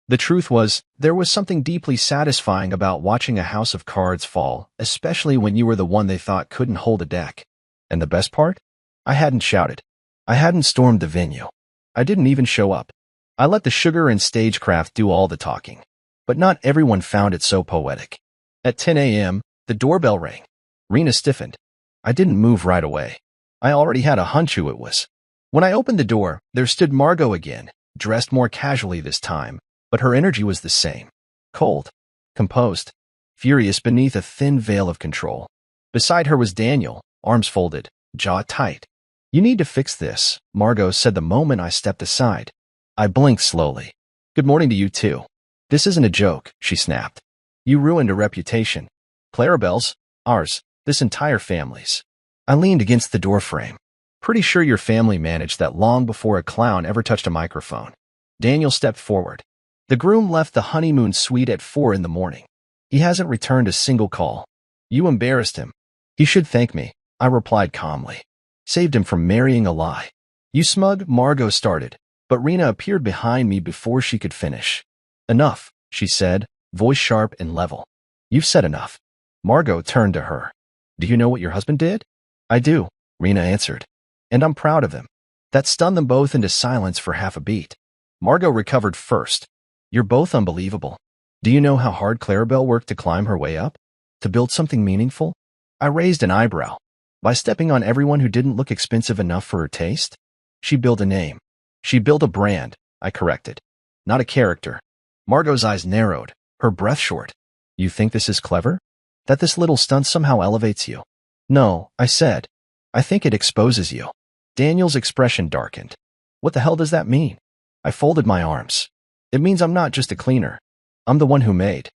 Speaker 1: The truth was, there was something deeply satisfying about watching a house of cards fall, especially when you were the one they thought couldn't hold a deck. And the best part? I hadn't shouted. I hadn't stormed the venue. I didn't even show up. I let the sugar and stagecraft do all the talking. But not everyone found it so poetic. At 10 a.m., the doorbell rang. Rena stiffened. I didn't move right away. I already had a hunch who it was. When I opened the door, there stood Margot again, dressed more casually this time, but her energy was the same. Cold, composed, furious beneath a thin veil of control. Beside her was Daniel, arms folded, jaw tight. You need to fix this, Margot said the moment I stepped aside. I blinked slowly. Good morning to you too. This isn't a joke, she snapped. You ruined a reputation. Clarabelle's, ours, this entire family's. I leaned against the doorframe. Pretty sure your family managed that long before a clown ever touched a microphone. Daniel stepped forward. The groom left the honeymoon suite at 4 in the morning. He hasn't returned a single call. You embarrassed him. He should thank me, I replied calmly. Saved him from marrying a lie. You smug, Margot started, but Rena appeared behind me before she could finish. Enough, she said, voice sharp and level. You've said enough. Margot turned to her. Do you know what your husband did? I do, Rena answered. And I'm proud of him. That stunned them both into silence for half a beat. Margot recovered first. You're both unbelievable. Do you know how hard Clarabelle worked to climb her way up? To build something meaningful? I raised an eyebrow. By stepping on everyone who didn't look expensive enough for her taste? She built a name. She built a brand, I corrected. Not a character. Margot's eyes narrowed, her breath short. You think this is clever? That this little stunt somehow elevates you? No, I said. I think it exposes you. Daniel's expression darkened. What the hell does that mean? I folded my arms. It means I'm not just a cleaner. I'm the one who made.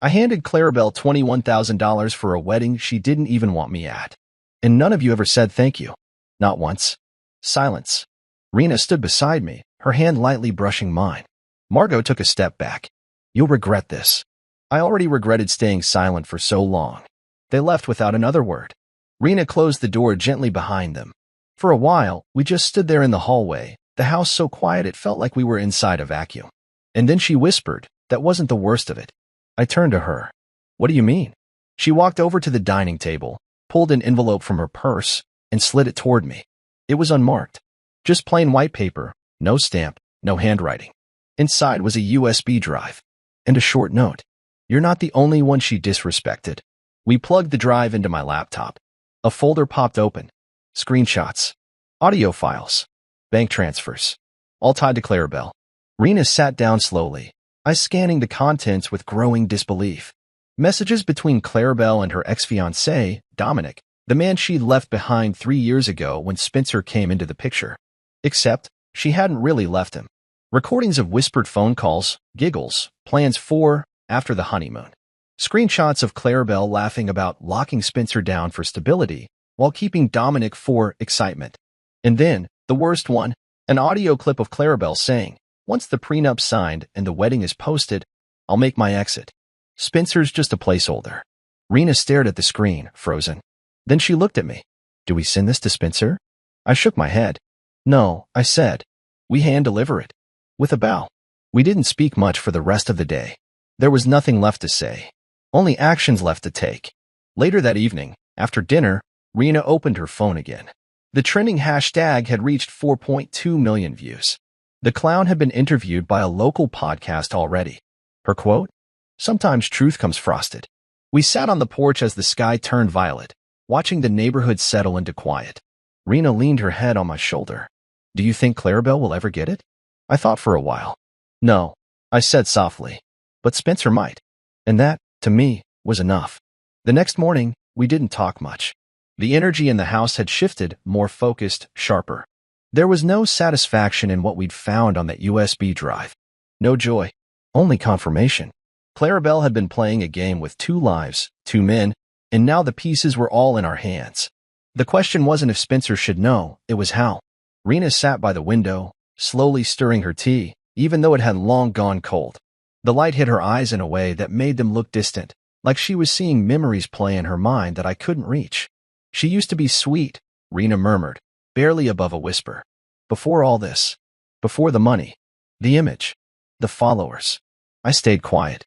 Speaker 1: I handed Clarabelle $21,000 for a wedding she didn't even want me at. And none of you ever said thank you. Not once. Silence. Rena stood beside me, her hand lightly brushing mine. Margot took a step back. You'll regret this. I already regretted staying silent for so long. They left without another word. Rena closed the door gently behind them. For a while, we just stood there in the hallway, the house so quiet it felt like we were inside a vacuum. And then she whispered, that wasn't the worst of it. I turned to her. What do you mean? She walked over to the dining table, pulled an envelope from her purse, and slid it toward me. It was unmarked. Just plain white paper, no stamp, no handwriting. Inside was a USB drive. and a short note. You're not the only one she disrespected. We plugged the drive into my laptop. A folder popped open. Screenshots, audio files, bank transfers, all tied to Clarabelle. Rena sat down slowly, I scanning the contents with growing disbelief. Messages between Clarabelle and her ex-fiancé, Dominic, the man she'd left behind 3 years ago when Spencer came into the picture. Except, she hadn't really left him. Recordings of whispered phone calls, giggles, plans for, after the honeymoon. Screenshots of Clarabelle laughing about locking Spencer down for stability while keeping Dominic for excitement. And then, the worst one, an audio clip of Clarabelle saying, once the prenup's signed and the wedding is posted, I'll make my exit. Spencer's just a placeholder. Rena stared at the screen, frozen. Then she looked at me. Do we send this to Spencer? I shook my head. No, I said. We hand-deliver it. With a bow. We didn't speak much for the rest of the day. There was nothing left to say. Only actions left to take. Later that evening, after dinner, Rena opened her phone again. The trending hashtag had reached 4.2 million views. The clown had been interviewed by a local podcast already. Her quote? Sometimes truth comes frosted. We sat on the porch as the sky turned violet, watching the neighborhood settle into quiet. Rena leaned her head on my shoulder. Do you think Clarabelle will ever get it? I thought for a while. No, I said softly. But Spencer might. And that, to me, was enough. The next morning, we didn't talk much. The energy in the house had shifted, more focused, sharper. There was no satisfaction in what we'd found on that USB drive. No joy. Only confirmation. Clarabelle had been playing a game with 2 lives, 2 men, and now the pieces were all in our hands. The question wasn't if Spencer should know, it was how. Rena sat by the window, slowly stirring her tea, even though it had long gone cold. The light hit her eyes in a way that made them look distant, like she was seeing memories play in her mind that I couldn't reach. She used to be sweet, Rena murmured, barely above a whisper. Before all this. Before the money. The image. The followers. I stayed quiet.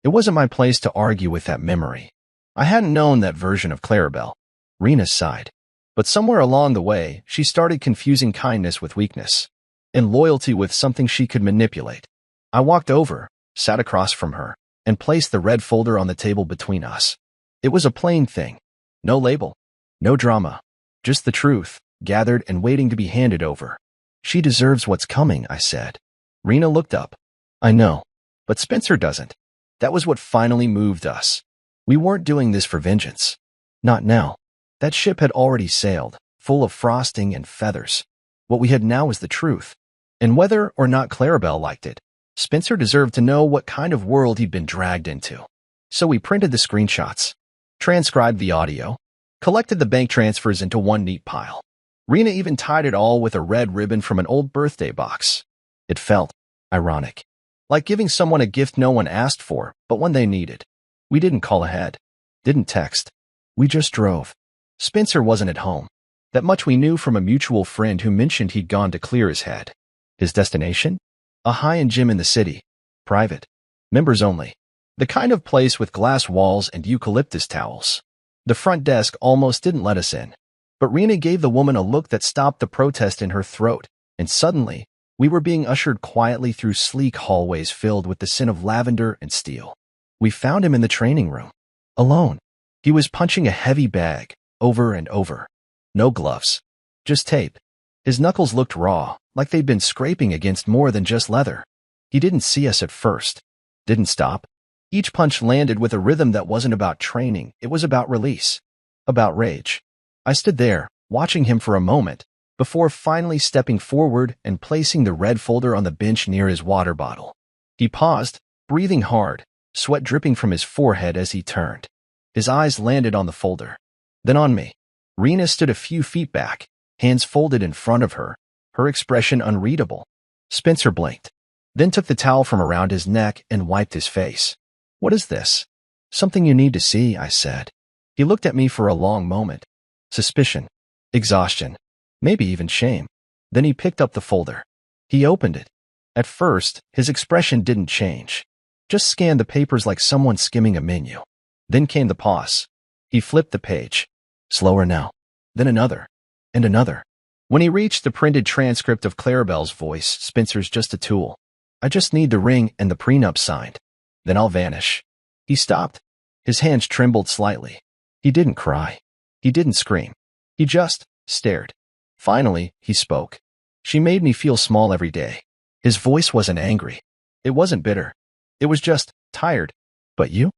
Speaker 1: It wasn't my place to argue with that memory. I hadn't known that version of Clarabelle. Rena sighed. But somewhere along the way, she started confusing kindness with weakness, and loyalty with something she could manipulate. I walked over, sat across from her, and placed the red folder on the table between us. It was a plain thing. No label. No drama. Just the truth, gathered and waiting to be handed over. She deserves what's coming, I said. Rena looked up. I know. But Spencer doesn't. That was what finally moved us. We weren't doing this for vengeance. Not now. That ship had already sailed, full of frosting and feathers. What we had now was the truth. And whether or not Clarabelle liked it, Spencer deserved to know what kind of world he'd been dragged into. So we printed the screenshots, transcribed the audio, collected the bank transfers into one neat pile. Rena even tied it all with a red ribbon from an old birthday box. It felt ironic. Like giving someone a gift no one asked for, but one they needed. We didn't call ahead. Didn't text. We just drove. Spencer wasn't at home. That much we knew from a mutual friend who mentioned he'd gone to clear his head. His destination? A high-end gym in the city. Private. Members only. The kind of place with glass walls and eucalyptus towels. The front desk almost didn't let us in. But Rena gave the woman a look that stopped the protest in her throat, and suddenly, we were being ushered quietly through sleek hallways filled with the scent of lavender and steel. We found him in the training room. Alone. He was punching a heavy bag, over and over. No gloves. Just tape. His knuckles looked raw, like they'd been scraping against more than just leather. He didn't see us at first. Didn't stop. Each punch landed with a rhythm that wasn't about training, it was about release. About rage. I stood there, watching him for a moment, before finally stepping forward and placing the red folder on the bench near his water bottle. He paused, breathing hard, sweat dripping from his forehead as he turned. His eyes landed on the folder. Then on me. Rena stood a few feet back, hands folded in front of her, her expression unreadable. Spencer blinked, then took the towel from around his neck and wiped his face. What is this? Something you need to see, I said. He looked at me for a long moment. Suspicion. Exhaustion. Maybe even shame. Then he picked up the folder. He opened it. At first, his expression didn't change. Just scanned the papers like someone skimming a menu. Then came the pause. He flipped the page. Slower now. Then another. And another. When he reached the printed transcript of Clarabelle's voice, Spencer's just a tool. I just need the ring and the prenup signed. Then I'll vanish." He stopped. His hands trembled slightly. He didn't cry. He didn't scream. He just stared. Finally, he spoke. "She made me feel small every day." His voice wasn't angry. It wasn't bitter. It was just tired. "But you?"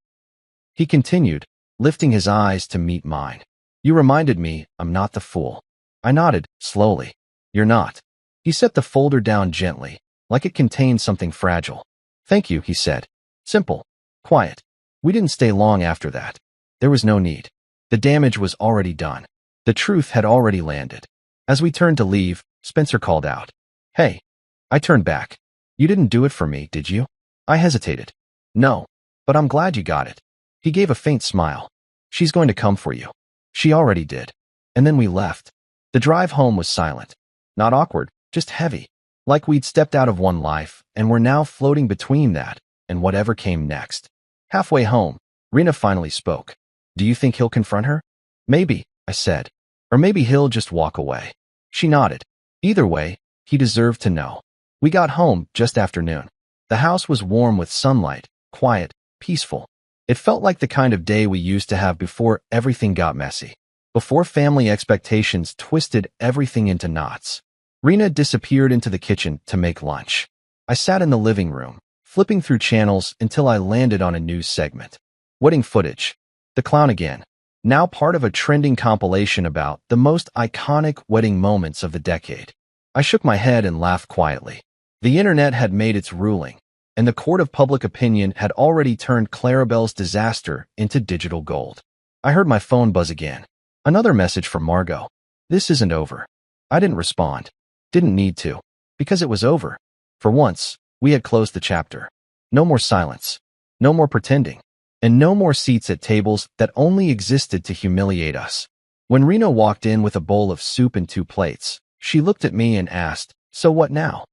Speaker 1: He continued, lifting his eyes to meet mine. "You reminded me I'm not the fool." I nodded, slowly. "You're not." He set the folder down gently, like it contained something fragile. "Thank you," he said. Simple. Quiet. We didn't stay long after that. There was no need. The damage was already done. The truth had already landed. As we turned to leave, Spencer called out, "Hey." I turned back. "You didn't do it for me, did you?" I hesitated. "No, but I'm glad you got it." He gave a faint smile. "She's going to come for you." She already did. And then we left. The drive home was silent. Not awkward, just heavy. Like we'd stepped out of one life and were now floating between that and whatever came next. Halfway home, Rena finally spoke. "Do you think he'll confront her?" "Maybe," I said. "Or maybe he'll just walk away." She nodded. Either way, he deserved to know. We got home just after noon. The house was warm with sunlight, quiet, peaceful. It felt like the kind of day we used to have before everything got messy. Before family expectations twisted everything into knots. Rena disappeared into the kitchen to make lunch. I sat in the living room, flipping through channels until I landed on a news segment. Wedding footage. The clown again. Now part of a trending compilation about the most iconic wedding moments of the decade. I shook my head and laughed quietly. The internet had made its ruling, and the court of public opinion had already turned Clarabelle's disaster into digital gold. I heard my phone buzz again. Another message from Margot. "This isn't over." I didn't respond. Didn't need to. Because it was over. For once, we had closed the chapter. No more silence. No more pretending. And no more seats at tables that only existed to humiliate us. When Rena walked in with a bowl of soup and 2 plates, she looked at me and asked, "So what now?"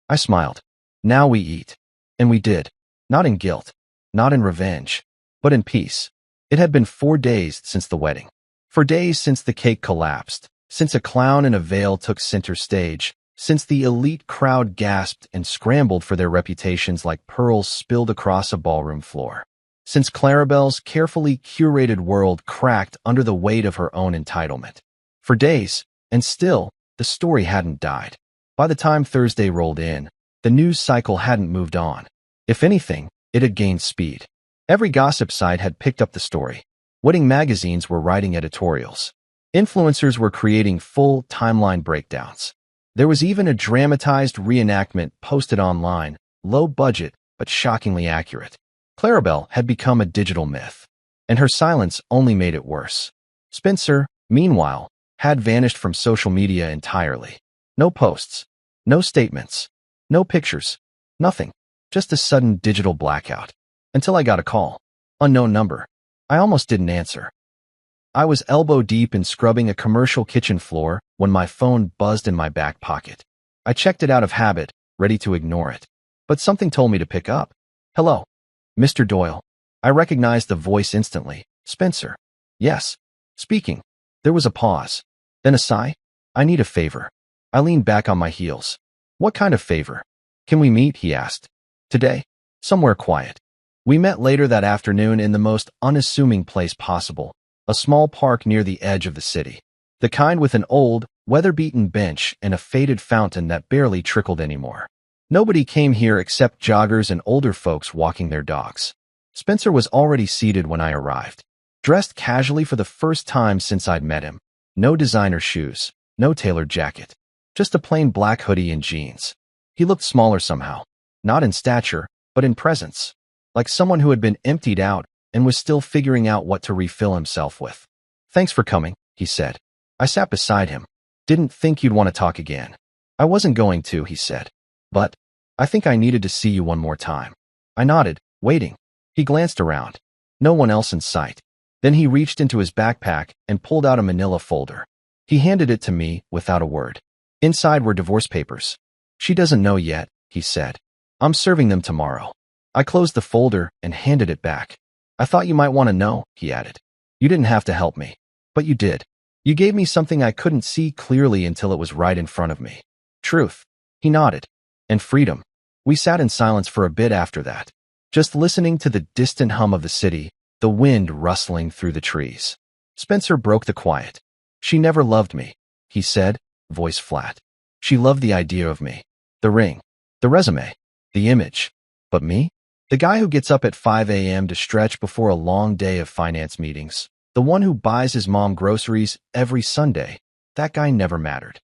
Speaker 1: I smiled. "Now we eat." And we did. Not in guilt. Not in revenge. But in peace. It had been 4 days since the wedding. 4 days since the cake collapsed. Since a clown in a veil took center stage. Since the elite crowd gasped and scrambled for their reputations like pearls spilled across a ballroom floor. Since Clarabelle's carefully curated world cracked under the weight of her own entitlement. For days, and still, the story hadn't died. By the time Thursday rolled in, the news cycle hadn't moved on. If anything, it had gained speed. Every gossip site had picked up the story. Wedding magazines were writing editorials. Influencers were creating full timeline breakdowns. There was even a dramatized reenactment posted online, low budget but shockingly accurate. Clarabelle had become a digital myth, and her silence only made it worse. Spencer, meanwhile, had vanished from social media entirely. No posts, no statements, no pictures, nothing. Just a sudden digital blackout. Until I got a call. Unknown number. I almost didn't answer. I was elbow deep in scrubbing a commercial kitchen floor when my phone buzzed in my back pocket. I checked it out of habit, ready to ignore it. But something told me to pick up. "Hello, Mr. Doyle." I recognized the voice instantly. "Spencer." "Yes." "Speaking." There was a pause. Then a sigh. "I need a favor." I leaned back on my heels. "What kind of favor?" "Can we meet?" he asked. "Today?" "Somewhere quiet." We met later that afternoon in the most unassuming place possible, a small park near the edge of the city. The kind with an old, weather-beaten bench and a faded fountain that barely trickled anymore. Nobody came here except joggers and older folks walking their dogs. Spencer was already seated when I arrived. Dressed casually for the first time since I'd met him. No designer shoes, no tailored jacket. Just a plain black hoodie and jeans. He looked smaller somehow. Not in stature, but in presence. Like someone who had been emptied out and was still figuring out what to refill himself with. "Thanks for coming," he said. I sat beside him. "Didn't think you'd want to talk again." "I wasn't going to," he said. "But I think I needed to see you one more time." I nodded, waiting. He glanced around. No one else in sight. Then he reached into his backpack and pulled out a manila folder. He handed it to me without a word. Inside were divorce papers. "She doesn't know yet," he said. "I'm serving them tomorrow." I closed the folder and handed it back. "I thought you might want to know," he added. "You didn't have to help me. But you did. You gave me something I couldn't see clearly until it was right in front of me. Truth." He nodded. "And freedom." We sat in silence for a bit after that, just listening to the distant hum of the city, the wind rustling through the trees. Spencer broke the quiet. She never loved me, he said, voice flat. She loved the idea of me. The ring. The resume. The image. But me? The guy who gets up at 5 a.m. to stretch before a long day of finance meetings. The one who buys his mom groceries every Sunday. That guy never mattered.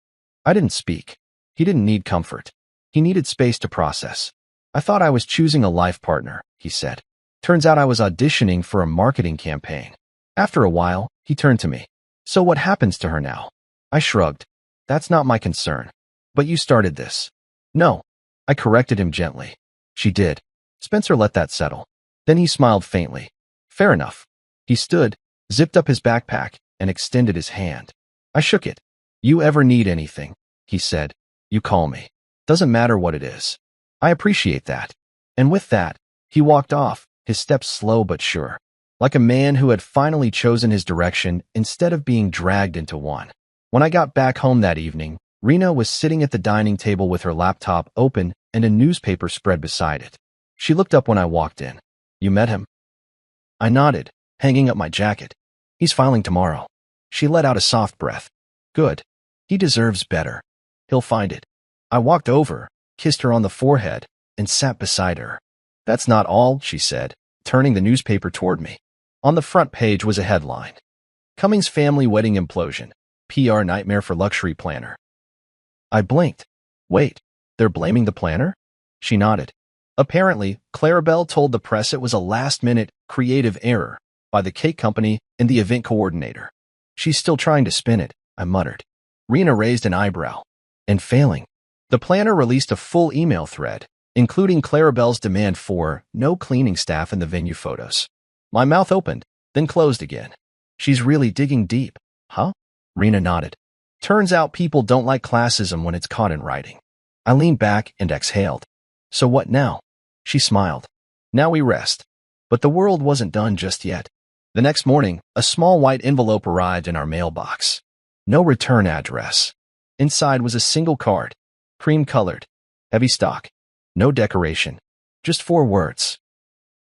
Speaker 1: I didn't speak. He didn't need comfort. He needed space to process. I thought I was choosing a life partner, he said. Turns out I was auditioning for a marketing campaign. After a while, he turned to me. So what happens to her now? I shrugged. That's not my concern. But you started this. No. I corrected him gently. She did. Spencer let that settle. Then he smiled faintly. Fair enough. He stood, zipped up his backpack, and extended his hand. I shook it. You ever need anything, he said, you call me. Doesn't matter what it is. I appreciate that. And with that, he walked off, his steps slow but sure, like a man who had finally chosen his direction instead of being dragged into one. When I got back home that evening, Rena was sitting at the dining table with her laptop open and a newspaper spread beside it. She looked up when I walked in. You met him? I nodded, hanging up my jacket. He's filing tomorrow. She let out a soft breath. Good. He deserves better. He'll find it. I walked over, kissed her on the forehead, and sat beside her. That's not all, she said, turning the newspaper toward me. On the front page was a headline. Cummings family wedding implosion. PR nightmare for luxury planner. I blinked. Wait, they're blaming the planner? She nodded. Apparently, Clarabelle told the press it was a last-minute, creative error by the cake company and the event coordinator. She's still trying to spin it, I muttered. Rena raised an eyebrow. And failing. The planner released a full email thread, including Clarabelle's demand for no cleaning staff in the venue photos. My mouth opened, then closed again. She's really digging deep, huh? Rena nodded. Turns out people don't like classism when it's caught in writing. I leaned back and exhaled. So what now? She smiled. Now we rest. But the world wasn't done just yet. The next morning, a small white envelope arrived in our mailbox. No return address. Inside was a single card, cream-colored, heavy stock, no decoration, just 4 words.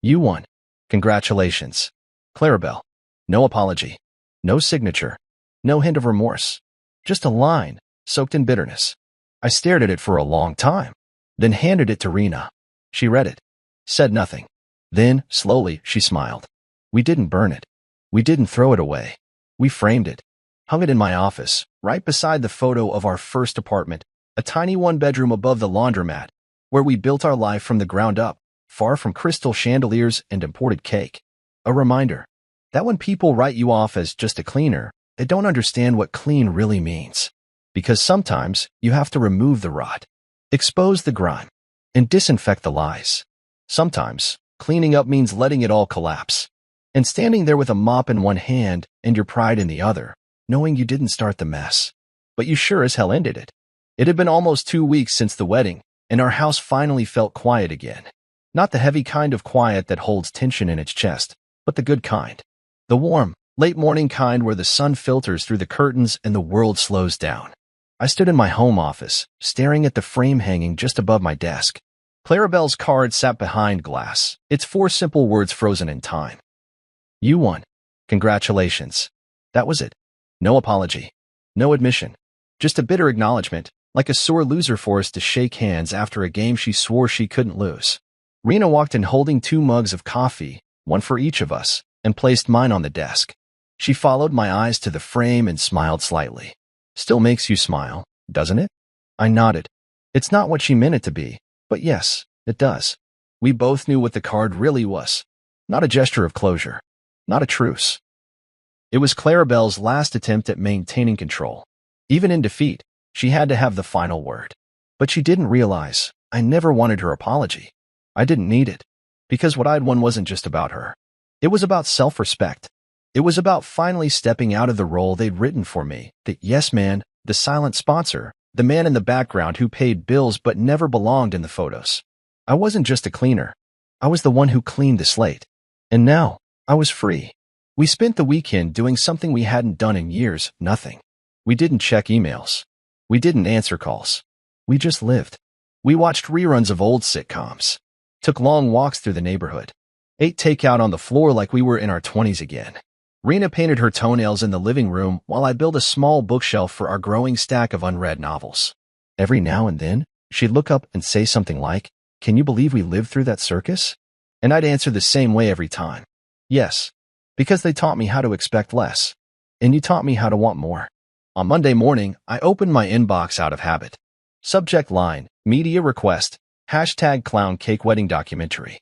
Speaker 1: You won. Congratulations. Clarabelle. No apology. No signature. No hint of remorse. Just a line, soaked in bitterness. I stared at it for a long time, then handed it to Rena. She read it, said nothing. Then, slowly, she smiled. We didn't burn it. We didn't throw it away. We framed it, hung it in my office, right beside the photo of our first apartment, a tiny one-bedroom above the laundromat, where we built our life from the ground up, far from crystal chandeliers and imported cake. A reminder that when people write you off as just a cleaner, they don't understand what clean really means. Because sometimes you have to remove the rot, expose the grime, and disinfect the lies. Sometimes cleaning up means letting it all collapse and standing there with a mop in one hand and your pride in the other, knowing you didn't start the mess, but you sure as hell ended it. It had been almost 2 weeks since the wedding, and our house finally felt quiet again. Not the heavy kind of quiet that holds tension in its chest, but the good kind. The warm, late-morning kind where the sun filters through the curtains and the world slows down. I stood in my home office, staring at the frame hanging just above my desk. Clarabelle's card sat behind glass, its 4 simple words frozen in time. You won. Congratulations. That was it. No apology. No admission. Just a bitter acknowledgement, like a sore loser forced to shake hands after a game she swore she couldn't lose. Rena walked in holding 2 mugs of coffee, one for each of us, and placed mine on the desk. She followed my eyes to the frame and smiled slightly. Still makes you smile, doesn't it? I nodded. It's not what she meant it to be, but yes, it does. We both knew what the card really was. Not a gesture of closure. Not a truce. It was Clarabelle's last attempt at maintaining control. Even in defeat, she had to have the final word. But she didn't realize I never wanted her apology. I didn't need it, because what I'd won wasn't just about her. It was about self-respect. It was about finally stepping out of the role they'd written for me, the yes man, the silent sponsor, the man in the background who paid bills but never belonged in the photos. I wasn't just a cleaner. I was the one who cleaned the slate. And now, I was free. We spent the weekend doing something we hadn't done in years, nothing. We didn't check emails. We didn't answer calls. We just lived. We watched reruns of old sitcoms, took long walks through the neighborhood, ate takeout on the floor like we were in our 20s again. Rena painted her toenails in the living room while I built a small bookshelf for our growing stack of unread novels. Every now and then, she'd look up and say something like, "Can you believe we lived through that circus?" And I'd answer the same way every time. Yes, because they taught me how to expect less, and you taught me how to want more. On Monday morning, I opened my inbox out of habit. Subject line, media request, #clown cake wedding documentary.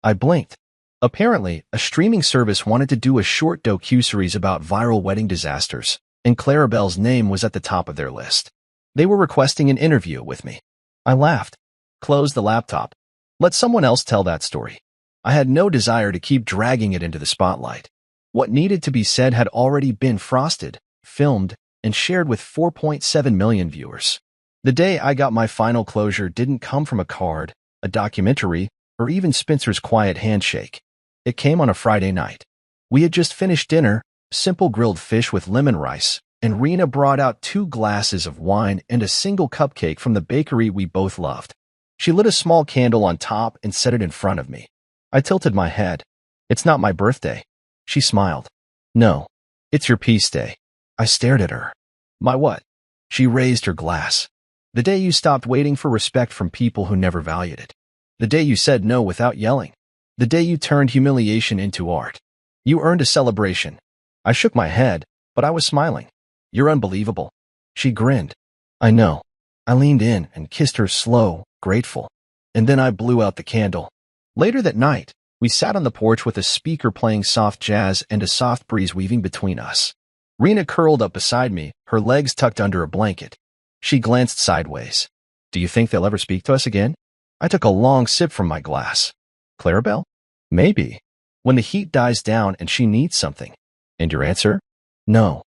Speaker 1: I blinked. Apparently, a streaming service wanted to do a short docuseries about viral wedding disasters, and Clarabelle's name was at the top of their list. They were requesting an interview with me. I laughed, closed the laptop. Let someone else tell that story. I had no desire to keep dragging it into the spotlight. What needed to be said had already been frosted, filmed, and shared with 4.7 million viewers. The day I got my final closure didn't come from a card, a documentary, or even Spencer's quiet handshake. It came on a Friday night. We had just finished dinner, simple grilled fish with lemon rice, and Rena brought out 2 glasses of wine and a single cupcake from the bakery we both loved. She lit a small candle on top and set it in front of me. I tilted my head. "It's not my birthday." She smiled. "No, it's your peace day." I stared at her. "My what?" She raised her glass. "The day you stopped waiting for respect from people who never valued it. The day you said no without yelling. The day you turned humiliation into art. You earned a celebration." I shook my head, but I was smiling. "You're unbelievable." She grinned. "I know." I leaned in and kissed her slow, grateful. And then I blew out the candle. Later that night, we sat on the porch with a speaker playing soft jazz and a soft breeze weaving between us. Rena curled up beside me, her legs tucked under a blanket. She glanced sideways. "Do you think they'll ever speak to us again?" I took a long sip from my glass. "Clarabelle? Maybe. When the heat dies down and she needs something." "And your answer?" "No."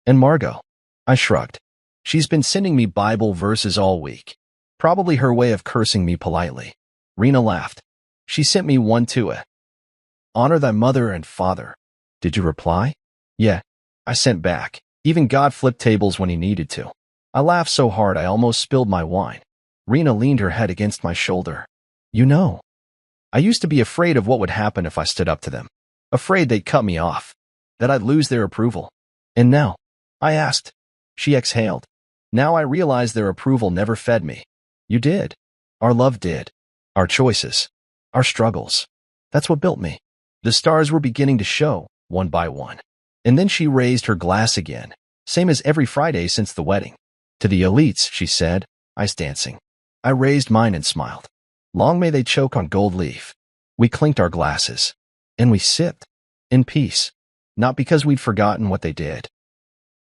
Speaker 1: "And Margot?" I shrugged. "She's been sending me Bible verses all week. Probably her way of cursing me politely." Rena laughed. "She sent me one too. Honor thy mother and father." "Did you reply?" "Yeah." I sent back. "Even God flipped tables when he needed to." I laughed so hard I almost spilled my wine. Rena leaned her head against my shoulder. "You know, I used to be afraid of what would happen if I stood up to them. Afraid they'd cut me off. That I'd lose their approval. And now?" I asked. She exhaled. "Now I realize their approval never fed me. You did. Our love did. Our choices. Our struggles. That's what built me." The stars were beginning to show, one by one. And then she raised her glass again, same as every Friday since the wedding. "To the elites," she said, ice dancing. I raised mine and smiled. "Long may they choke on gold leaf." We clinked our glasses. And we sipped. In peace. Not because we'd forgotten what they did,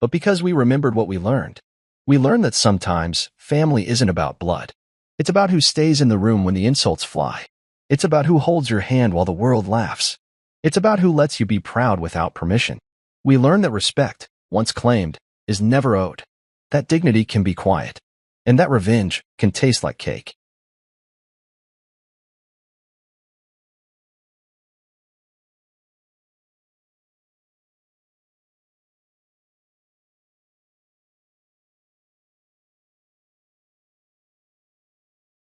Speaker 1: but because we remembered what we learned. We learned that sometimes family isn't about blood. It's about who stays in the room when the insults fly. It's about who holds your hand while the world laughs. It's about who lets you be proud without permission. We learned that respect, once claimed, is never owed. That dignity can be quiet. And that revenge can taste like cake.